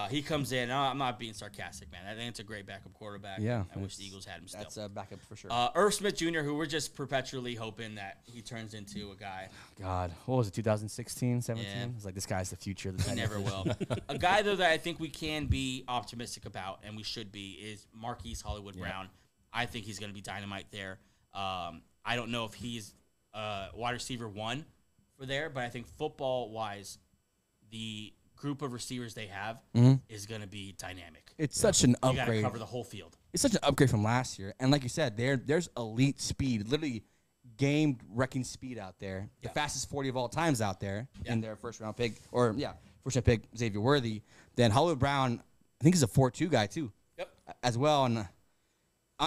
A: He comes in. I'm not being sarcastic, man. I think it's a great backup quarterback.
B: Yeah.
A: I wish the Eagles had him still.
B: That's a backup for sure.
A: Irv Smith Jr., who we're just perpetually hoping that he turns into a guy.
B: God, what was it, 2016, 17?
A: Yeah.
B: It's like, this guy's the future.
A: He never will. A guy, though, that I think we can be optimistic about, and we should be, is Marquise Hollywood Brown. I think he's going to be dynamite there. I don't know if he's wide receiver 1 for there, but I think football-wise, the group of receivers they have is going to be dynamic.
B: It's such an upgrade.
A: You got to cover the whole field.
B: It's such an upgrade from last year. And like you said, there's elite speed, literally game-wrecking speed out there. The fastest 40 of all times out there in their first-round pick. First-round pick, Xavier Worthy. Then Hollywood Brown, I think he's a 4.2 guy too.
A: Yep.
B: As well. And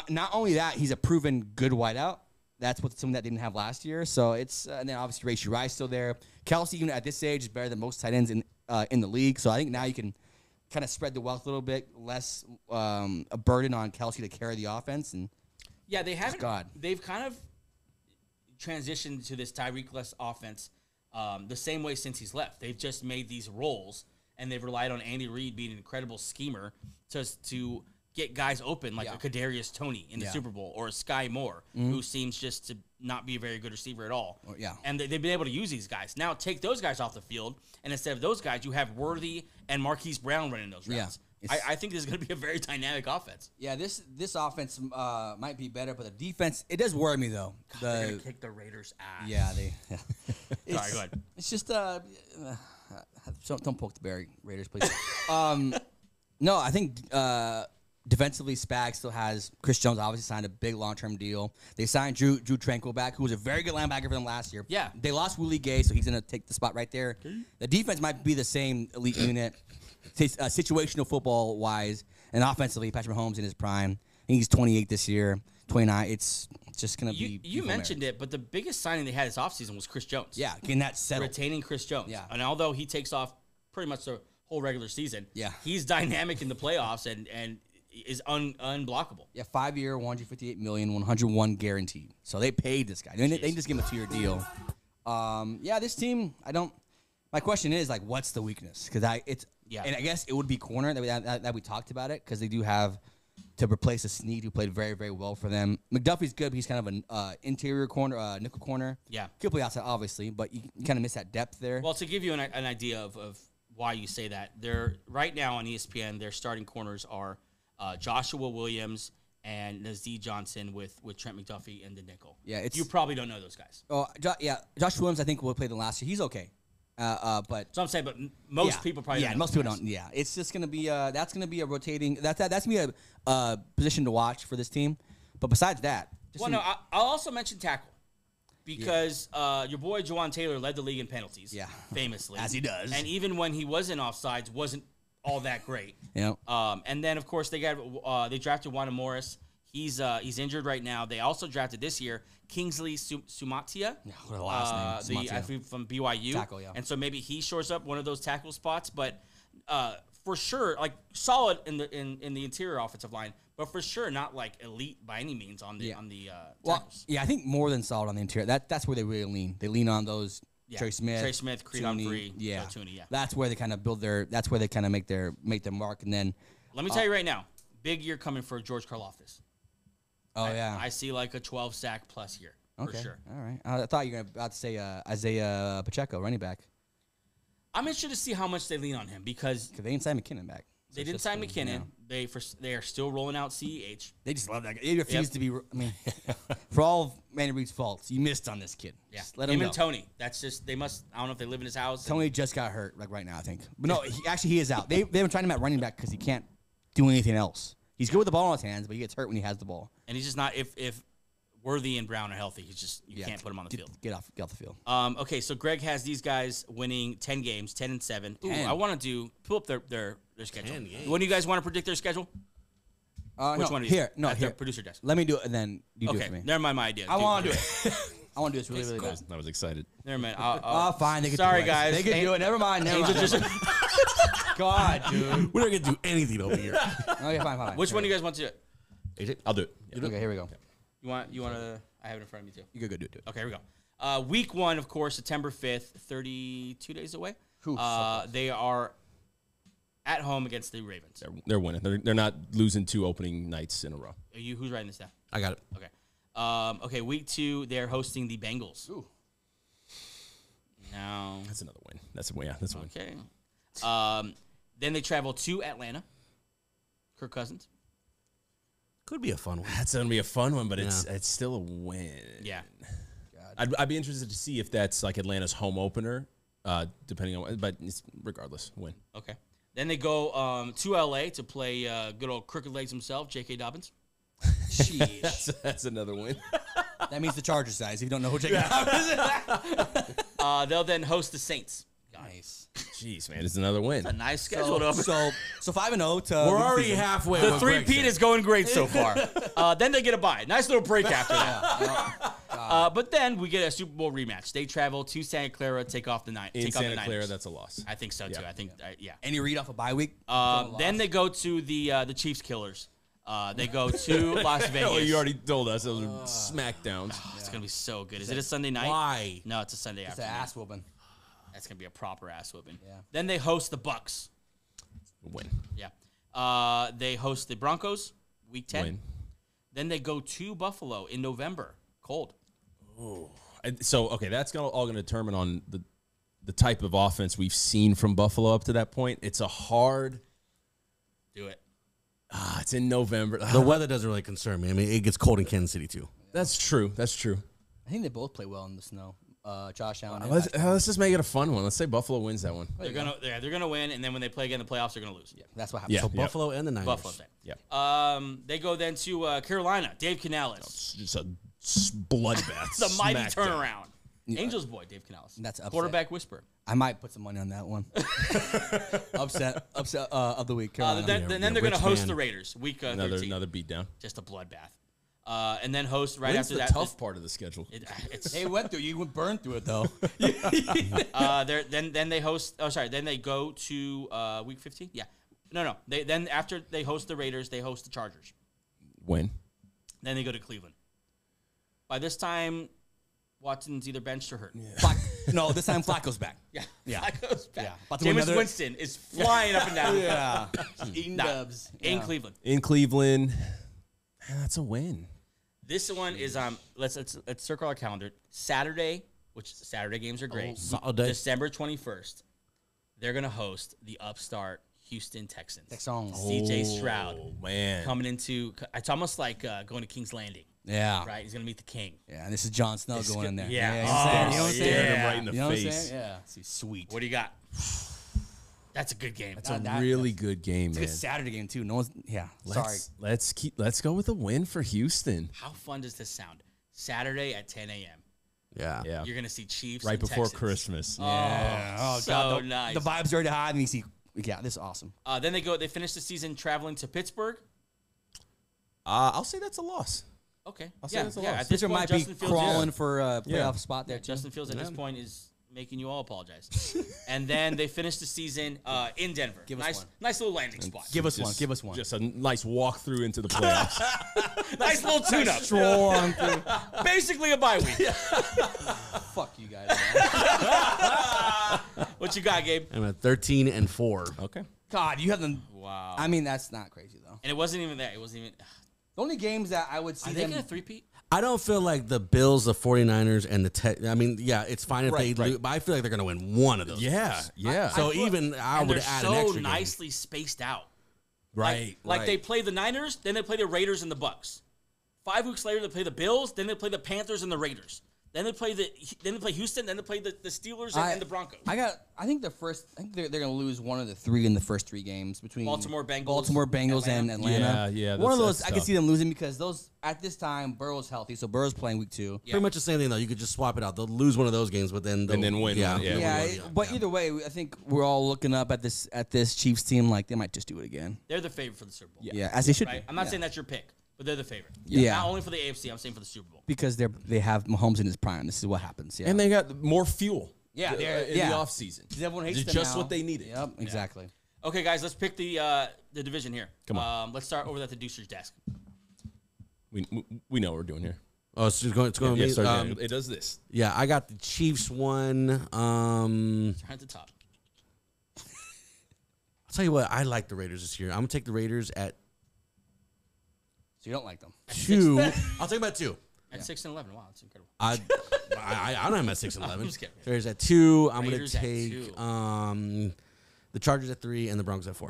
B: not only that, he's a proven good wideout. That's something that didn't have last year. So it's and then obviously Rashee Rice still there. Kelsey, even at this age, is better than most tight ends in the league. So I think now you can kind of spread the wealth a little bit, less a burden on Kelsey to carry the offense. And
A: they haven't. They've kind of transitioned to this Tyreek-less offense the same way since he's left. They've just made these roles, and they've relied on Andy Reid being an incredible schemer to get guys open like a Kadarius Toney in the Super Bowl or a Sky Moore, who seems just to not be a very good receiver at all. And they've been able to use these guys. Now take those guys off the field, and instead of those guys, you have Worthy and Marquise Brown running those routes. I think this is going to be a very dynamic offense.
B: Yeah, this offense might be better, but the defense, it does worry me, though.
A: They're going to kick the Raiders' ass.
B: Sorry,
A: go ahead.
B: It's just, don't poke the Raiders, please. No, I think defensively, Spags still has Chris Jones. Obviously signed a big long-term deal. They signed Drew Tranquil back, who was a very good linebacker for them last year.
A: Yeah,
B: they lost Willie Gay, so he's going to take the spot right there. The defense might be the same elite unit, situational football wise, and offensively, Patrick Mahomes in his prime. I think he's 28 this year, 29. It's just going to be.
A: You mentioned it, but the biggest signing they had this offseason was Chris Jones.
B: Yeah, getting that settled.
A: Retaining Chris Jones.
B: Yeah,
A: and although he takes off pretty much the whole regular season, he's dynamic in the playoffs and is unblockable.
B: Yeah, 5-year, $158 million, 101 guaranteed. So they paid this guy. They didn't just give him a 2-year deal. This team, my question is, like, what's the weakness? Because and I guess it would be corner that we talked about it, because they do have to replace a Snead who played very, very well for them. McDuffie's good, but he's kind of an interior corner, nickel corner.
A: Yeah.
B: Could play outside, obviously, but you kind of miss that depth there.
A: Well, to give you an idea of why you say that, they're right now on ESPN, their starting corners are Joshua Williams and Nazeed Johnson with Trent McDuffie in the nickel.
B: Yeah,
A: you probably don't know those guys.
B: Oh, Josh Williams, I think will play the last year. He's okay. But
A: so I'm saying, but most people probably don't know
B: most people don't. Yeah, it's just gonna be that's gonna be a rotating. That's gonna be a position to watch for this team. But besides that,
A: I'll also mention tackle, because your boy Juwan Taylor led the league in penalties.
B: Yeah,
A: famously,
B: as he does.
A: And even when he was in offsides, wasn't all that great.
B: Yeah.
A: And then of course they drafted Wanda Morris. He's injured right now. They also drafted this year Kingsley Sumatia.
B: Yeah, what a last name.
A: From BYU.
B: Tackle, yeah.
A: And so maybe he shores up one of those tackle spots, but for sure, like solid in the interior offensive line, but for sure not like elite by any means on the tackles.
B: I think more than solid on the interior. That's where they really lean. They lean on those.
A: Yeah.
B: Trey Smith,
A: Creed Humphrey,
B: Tooney,
A: yeah.
B: That's where they kind of that's where they kind of make their mark. And then
A: let me tell you right now, big year coming for George Karlaftis. I see like a 12-sack plus year for sure.
B: All right. I thought you were about to say Isaiah Pacheco, running back.
A: I'm interested to see how much they lean on him, because
B: they didn't sign McKinnon back. So
A: they didn't sign McKinnon. Yeah. They are still rolling out CEH.
B: They just love that guy. They refuse to be. I mean, for all of Manny Reed's faults, you missed on this kid.
A: Yeah,
B: just let him go.
A: And Tony. That's just they must. I don't know if they live in his house.
B: Tony just got hurt like right now, I think. But no, he is out. They've been trying him at running back because he can't do anything else. He's good with the ball in his hands, but he gets hurt when he has the ball.
A: And he's just not. If Worthy and Brown are healthy. He's just you can't put him on the field.
B: Get off the field.
A: Okay, so Greg has these guys winning 10 games, 10-7. Ooh, I want to pull up their schedule. When do you guys want to predict their schedule? Which one?
B: Here,
A: producer desk.
B: Let me do it, and then you do it
A: Okay,
B: for me.
A: never mind my idea.
B: I want to do it. I want to do this really, really bad.
C: I was excited.
A: Never mind.
B: Fine. They can
A: Sorry,
B: do it.
A: guys.
B: They can do it. Never mind. God, dude.
D: We're not gonna do anything over here.
B: Okay, fine.
A: Which one do you guys want to do?
D: AJ?
C: I'll do it. Yeah.
B: Okay, here we go.
A: You want to? I have it in front of me too.
B: You go do it.
A: Okay, here we go. Week 1, of course, September 5th, 32 days away. They are at home against the Ravens.
C: They're winning. They're not losing 2 opening nights in a row.
A: Who's writing this down?
D: I got it.
A: Okay. Okay, week 2, they're hosting the Bengals.
B: Ooh.
A: Now.
C: That's another win. That's a win.
A: Okay. Then they travel to Atlanta. Kirk Cousins.
D: Could be a fun one.
C: That's gonna be a fun one, but it's still a win.
A: Yeah.
C: I'd be interested to see if that's like Atlanta's home opener, depending on. But it's regardless, win.
A: Okay. Then they go to LA to play good old crooked legs himself, J.K. Dobbins.
B: Jeez.
C: That's another win.
B: That means the Chargers size. If you don't know who Jacob is.
A: They'll then host the Saints.
B: Nice.
C: Jeez, man, it's another win.
A: A nice schedule.
B: So 5-0 to.
D: We're already halfway.
A: The 3-peat is going great so far. Then they get a bye. Nice little break after that. But then we get a Super Bowl rematch. They travel to Santa Clara, take off the Niners.
C: In Santa Clara, that's a loss.
A: I think so too. I think
B: Any read off a bye week?
A: Then they go to the Chiefs killers. They go to Las Vegas.
C: Oh, you already told us those are smackdowns.
A: It's gonna be so good. Is it a Sunday night?
D: Why?
A: No, it's a Sunday
B: It's an
A: afternoon.
B: ass whooping.
A: That's gonna be a proper ass whooping.
B: Yeah.
A: Then they host the Bucks.
C: Win.
A: Yeah. They host the Broncos. Week 10.
C: Win.
A: Then they go to Buffalo in November. Cold.
C: So okay, that's all going to determine on the type of offense we've seen from Buffalo up to that point. It's a hard.
A: Do it.
C: It's in November.
D: The weather doesn't really concern me. I mean, it gets cold in Kansas City too.
C: That's true. That's true.
B: I think they both play well in the snow. Josh Allen.
C: Let's just make it a fun one. Let's say Buffalo wins that one.
A: They're gonna win, and then when they play again in the playoffs, they're gonna lose.
B: Yeah, that's what happens.
C: Yeah.
D: So Buffalo and the Niners.
A: Buffalo.
C: Yeah.
A: They go then to Carolina. Dave Canales.
C: It's just a bloodbath.
A: The mighty
C: Smackdown.
A: turnaround. Angels boy, Dave Canales.
B: That's upset.
A: Quarterback whisperer.
B: I might put some money on that one. upset of the week. Carolina.
A: Then they're going to
D: rich
A: host
D: man.
A: the Raiders. Week 13.
C: Another beatdown.
A: Just a bloodbath. And then host right
C: When's
A: after
C: the
A: that.
C: tough part of the schedule?
B: They went through. You went burned through it though.
A: Then they host. Oh, sorry. Then they go to week 15. Yeah. No. Then after they host the Raiders, they host the Chargers.
C: Win.
A: Then they go to Cleveland. By this time, Watson's either benched or hurt.
B: No, this time Flacco's back.
A: Yeah.
B: Yeah.
A: Flacco's back.
B: Yeah. About to win
A: Jameis
B: another-
A: Winston is flying up and down.
B: Yeah. Eating dubs.
A: In
B: Yeah.
A: Cleveland.
C: In Cleveland, man, that's a win.
A: This one is let's circle our calendar. Saturday, which Saturday games are great.
D: Saturday.
A: December 21st, they're gonna host the upstart Houston Texans. CJ Stroud
C: Man.
A: coming into. It's almost like going to King's Landing,
B: Yeah.
A: right? He's gonna meet the King.
B: Yeah. And this is Jon Snow going in there.
A: Yeah.
B: You know what I'm saying? You know what I'm saying?
C: Staring him right in the
B: You know what I'm
C: face.
B: saying? Yeah. See, sweet.
A: What do you got? That's a good game.
C: That's a really good game,
B: It's a
C: man.
B: good Saturday game too. No one's. Yeah. Sorry.
C: Let's go with a win for Houston.
A: How fun does this sound? Saturday at 10 a.m.
D: Yeah.
C: Yeah.
A: You're gonna see Chiefs
C: Right
A: and
C: before
A: Texans.
C: Christmas.
B: Yeah. Oh
A: so
B: God.
A: nice.
B: The vibes are already high, and you see. Yeah. This is awesome.
A: Then they finish the season traveling to Pittsburgh.
C: I'll say that's a loss.
A: Okay.
C: I'll say that's a loss.
A: At this
B: Pittsburgh
A: point,
B: might be
A: Justin Fields
B: crawling for a playoff
C: Yeah.
B: spot there too.
A: Justin Fields at this point is making you all apologize. And then they finish the season in Denver.
B: Give us one.
A: Nice little landing spot.
B: Give us one. Give us one.
C: Just a nice walk through into the playoffs.
A: Nice little tune-up.
B: Strong. through.
A: Basically a bye week.
B: Fuck you guys.
A: What you got, Gabe?
D: I'm at 13-4.
C: Okay.
B: God, you have them.
A: Wow.
B: I mean, that's not crazy though.
A: And it wasn't even that. It wasn't even.
B: The only games that I would see
A: Are they
B: them.
A: going to three-peat?
D: I don't feel like the Bills, the 49ers, and the I mean, yeah, it's fine if they lose, but I feel like they're going to win one of those.
C: Yeah. Yeah.
D: So I
A: and
D: would
A: they're
D: add an
A: so
D: extra game.
A: nicely spaced out.
C: right.
A: Like they play the Niners, then they play the Raiders and the Bucks. 5 weeks later, they play the Bills, then they play the Panthers and the Raiders. Then they play Houston. Then they play the Steelers and the Broncos.
B: I think they're going to lose one of the three in the first three games between
A: Baltimore Bengals
B: and Atlanta.
C: Yeah.
B: One of those I can see them losing because those at this time Burrow's healthy, so Burrow's playing week 2.
A: Yeah.
D: Pretty much the same thing though. You could just swap it out. They'll lose one of those games, but then
C: win.
B: But either way, I think we're all looking up at this Chiefs team like they might just do it again.
A: They're the favorite for the Super Bowl.
B: Yeah, as they should.
A: Right? I'm not saying that's your pick, but they're the favorite.
B: Yeah.
A: Not only for the AFC, I'm saying for the Super Bowl.
B: Because they have Mahomes in his prime. This is what happens. Yeah.
C: And they got more fuel.
B: Yeah,
C: in the offseason.
B: Everyone hates
C: It's
B: them
C: just
B: now.
C: what they needed.
B: Yep, exactly.
A: Okay, guys, let's pick the division here.
C: Come on.
A: Let's start over at the Deucer's desk.
C: We know what we're doing here.
D: Oh, it's going to me.
C: It does this.
D: Yeah, I got the Chiefs one.
A: Right at the top.
D: I'll tell you what, I like the Raiders this year. I'm gonna take the Raiders at
B: So you don't like them?
D: 2. I'll take them at 2.
A: At 6 and 11. Wow, that's incredible.
D: I don't have them at 6 and 11.
A: I'm just kidding.
D: Raiders at 2. I'm gonna
A: Raiders at
D: take
A: 2.
D: the Chargers at 3 and the Broncos at 4.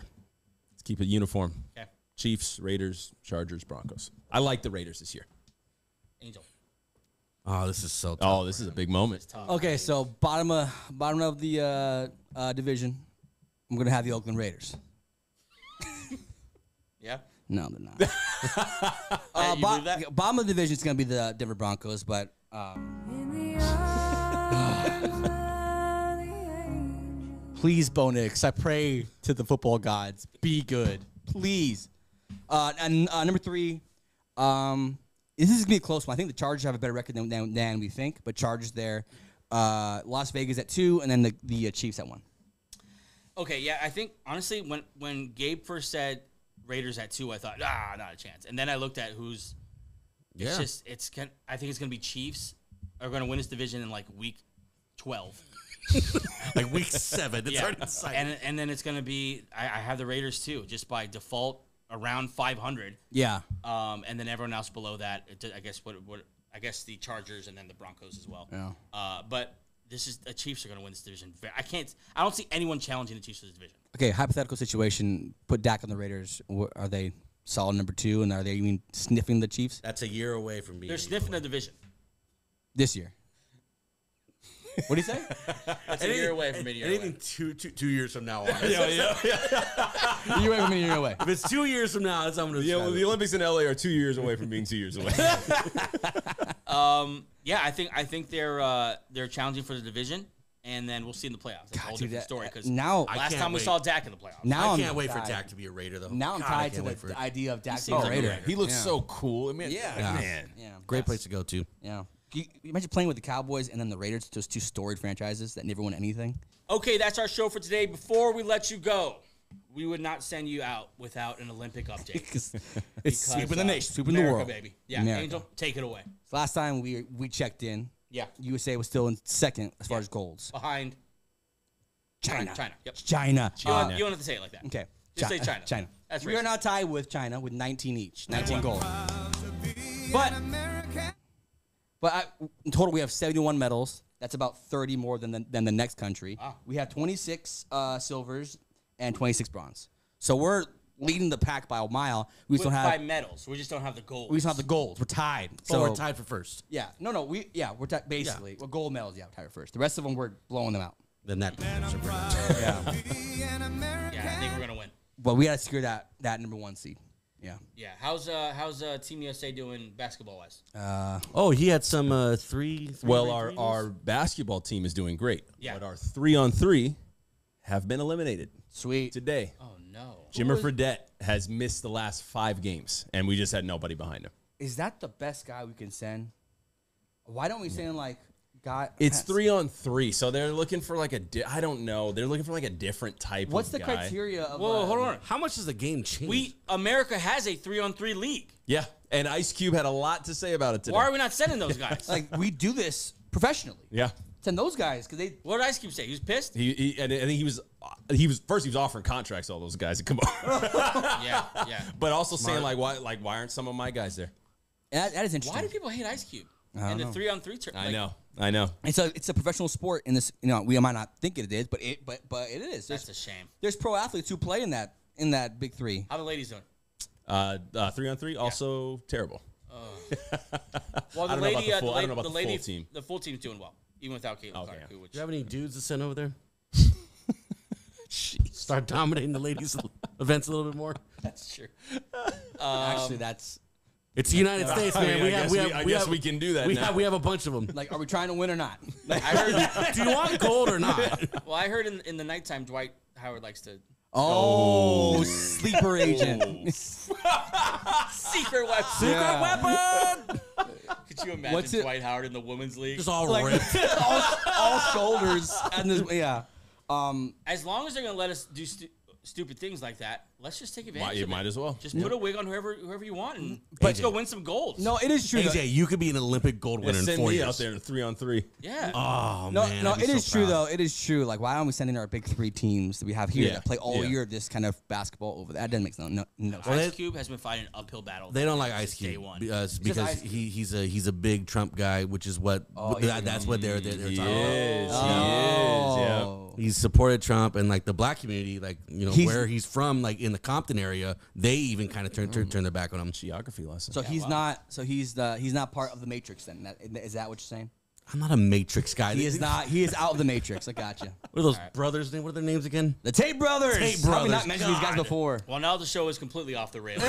C: Let's keep it uniform.
A: Okay.
C: Chiefs, Raiders, Chargers, Broncos. I like the Raiders this year.
A: Angel.
D: Oh, this is so tough.
C: Oh, this is a big moment.
B: Okay, so bottom of the division, I'm gonna have the Oakland Raiders.
A: Yeah?
B: No, they're not.
A: You believe that?
B: Bottom of the division is gonna be the Denver Broncos, but please, Bo Nix, I pray to the football gods, be good, please. And number 3, this is gonna be a close one. I think the Chargers have a better record than we think, but Chargers there. Las Vegas at 2, and then the Chiefs at 1.
A: Okay, yeah, I think, honestly, when Gabe first said Raiders at 2, I thought, not a chance. And then I looked at who's
D: Yeah.
A: I think it's going to be Chiefs are going to win this division in, like, week 12.
D: Like week 7. It's already decided.
A: And then it's going to be, I have the Raiders, too, just by default, around 500.
B: Yeah.
A: And then everyone else below that, I guess the Chargers and then the Broncos as well.
B: Yeah.
A: But the Chiefs are going to win this division. I don't see anyone challenging the Chiefs for this division.
B: Okay, hypothetical situation. Put Dak on the Raiders. Are they solid number 2, and are they even sniffing the Chiefs
D: That's a year away from being.
A: They're sniffing the division.
B: this year? What do you say?
A: That's a year away from being a year away.
D: Anything 2 years from now on.
B: You're away from me. You're away.
D: If it's 2 years from now, that's how I'm going to describe it.
C: The Olympics in LA are 2 years away from being 2 years away.
A: Yeah, I think they're challenging for the division, and then we'll see in the playoffs. That's a whole different story. Because
B: now
A: last time we saw Dak in the playoffs.
B: Now
D: I can't wait for Dak to be a Raider, though.
B: Now I'm
D: God,
B: tied
D: I
B: to
D: can't wait for
B: the
D: it.
B: idea of Dak
A: seems
B: being a
A: like a
B: Raider.
A: Raider.
C: He looks so cool. I mean,
B: Yeah.
C: man.
B: Yeah.
D: Great place to go to.
B: Yeah. You imagine playing with the Cowboys and then the Raiders, those 2 storied franchises that never won anything.
A: Okay, that's our show for today. Before we let you go, we would not send you out without an Olympic update.
B: It's sweeping the nation, sweeping the
A: America,
B: world.
A: baby. Yeah,
B: America.
A: Angel, take it away.
B: Last time we checked in,
A: Yeah,
B: USA was still in second as far as goals.
A: behind
B: China.
A: Yep.
B: China.
A: You don't have to say it like that.
B: Okay.
A: Just say China.
B: China.
A: That's
B: we are
A: racist.
B: now tied with China with 19 each. 19 goals. But in total, we have 71 medals. That's about 30 more than the next country.
A: Wow.
B: We have 26 silvers and 26 bronze. So we're leading the pack by a mile. We just don't have
A: 5 medals. We just don't have the gold.
B: We just don't have the gold. We're tied.
D: So
B: So
D: we're tied for first.
B: Yeah. No. We're tied basically. Well, gold medals. Yeah, tied first. The rest of them we're blowing them out.
D: Then that.
B: Yeah.
A: Yeah, I think we're gonna win.
B: But we got to secure that number 1 seed. Yeah.
A: Yeah. How's Team USA doing basketball wise?
D: Oh, he had some 3.
C: Well, our basketball team is doing great.
A: Yeah.
C: But our 3-on-3 have been eliminated
B: Sweet.
C: today.
A: Oh no.
C: Jimmer Fredette has missed the last 5 games, and we just had nobody behind him.
B: Is that the best guy we can send? Why don't we send like guy?
C: It's 3-on-3, so they're looking for like I don't know. They're looking for like a different type
B: What's
C: of
B: the
C: guy.
B: criteria of?
A: Whoa, hold on.
D: How much does the game change?
A: America has a 3-on-3 league.
C: Yeah, and Ice Cube had a lot to say about it today.
A: Why are we not sending those guys?
B: Like we do this professionally.
C: Yeah.
B: Send those guys because they.
A: What did Ice Cube say? He was pissed.
C: And I think he was offering contracts to all those guys to come over.
A: Yeah.
C: But also saying why aren't some of my guys there?
B: That is interesting.
A: Why do people hate Ice Cube
B: don't
A: in the
B: know.
A: 3-on-3 turn?
C: I know.
B: It's a professional sport in this. We might not think it is, but it is.
A: That's a shame.
B: There's pro athletes who play in that big 3.
A: How the ladies doing?
C: 3-on-3 also terrible.
A: Well,
C: I don't know about the full- I don't know about the full
A: lady,
C: team.
A: the full team's doing well, even without Caitlin Clark.
D: Do you have any dudes to send over there?
C: Jeez.
D: Start dominating the ladies' events a little bit more.
A: That's true.
B: Actually, that's
D: It's the United States, man.
C: I guess we can do that now.
D: We have a bunch of them.
B: like, are we trying to win or not?
A: I heard.
D: Do you want gold or not?
A: Well, I heard in the nighttime, Dwight Howard likes to.
B: Oh, sleeper agent.
A: Secret weapon.
B: Yeah.
D: Weapon.
A: Could you imagine
B: What's it-
A: Dwight Howard in the women's league?
D: Just all
B: Like,
D: ripped.
B: all shoulders. And this, yeah.
A: As long as they're gonna let us do stupid things like that, let's just take advantage.
C: You
A: of
C: might
A: it.
C: as well.
A: Just put a wig on whoever you want, and let's go win some gold.
B: No, it is true.
D: AJ, you could be an Olympic gold winner in
C: Send
D: 4
C: me
D: years.
C: out there in a 3-on-3.
A: Yeah.
D: Oh,
B: No,
D: man.
B: no,
D: I'd be
B: it is
D: so
B: true
D: proud.
B: though. It is true. Like, why aren't we sending our big 3 teams that we have here
C: Yeah.
B: that play all
C: Yeah.
B: year this kind of basketball over there? That doesn't make no sense.
A: Ice Cube has been fighting an uphill battle.
D: They don't like Ice
A: since day
D: Cube
A: one.
D: because
B: Ice Cube.
D: he's a big Trump guy, which is what that's what they're talking about.
C: He is. Yeah.
D: He's supported Trump and like the black community, like where he's from, like in the Compton area, they even kind of turn their back on him.
C: Geography lesson.
B: So he's not. So he's not part of the Matrix. Then is that what you're saying?
D: I'm not a Matrix guy.
B: He is not. He is out of the Matrix. I got you.
D: What are those brothers' name? What are their names again?
B: The Tate brothers.
D: Tate
B: How have we
D: brothers.
B: not mentioned these guys before?
A: Well, now the show is completely off the rails.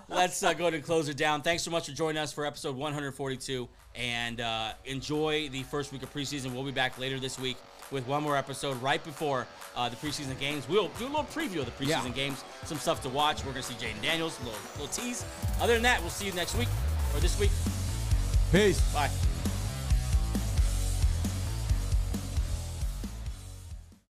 A: Let's go ahead and close it down. Thanks so much for joining us for episode 142, and enjoy the first week of preseason. We'll be back later this week with one more episode right before the preseason games. We'll do a little preview of the preseason games, some stuff to watch. We're going to see Jaden Daniels, a little tease. Other than that, we'll see you next week or this week.
B: Peace.
A: Bye.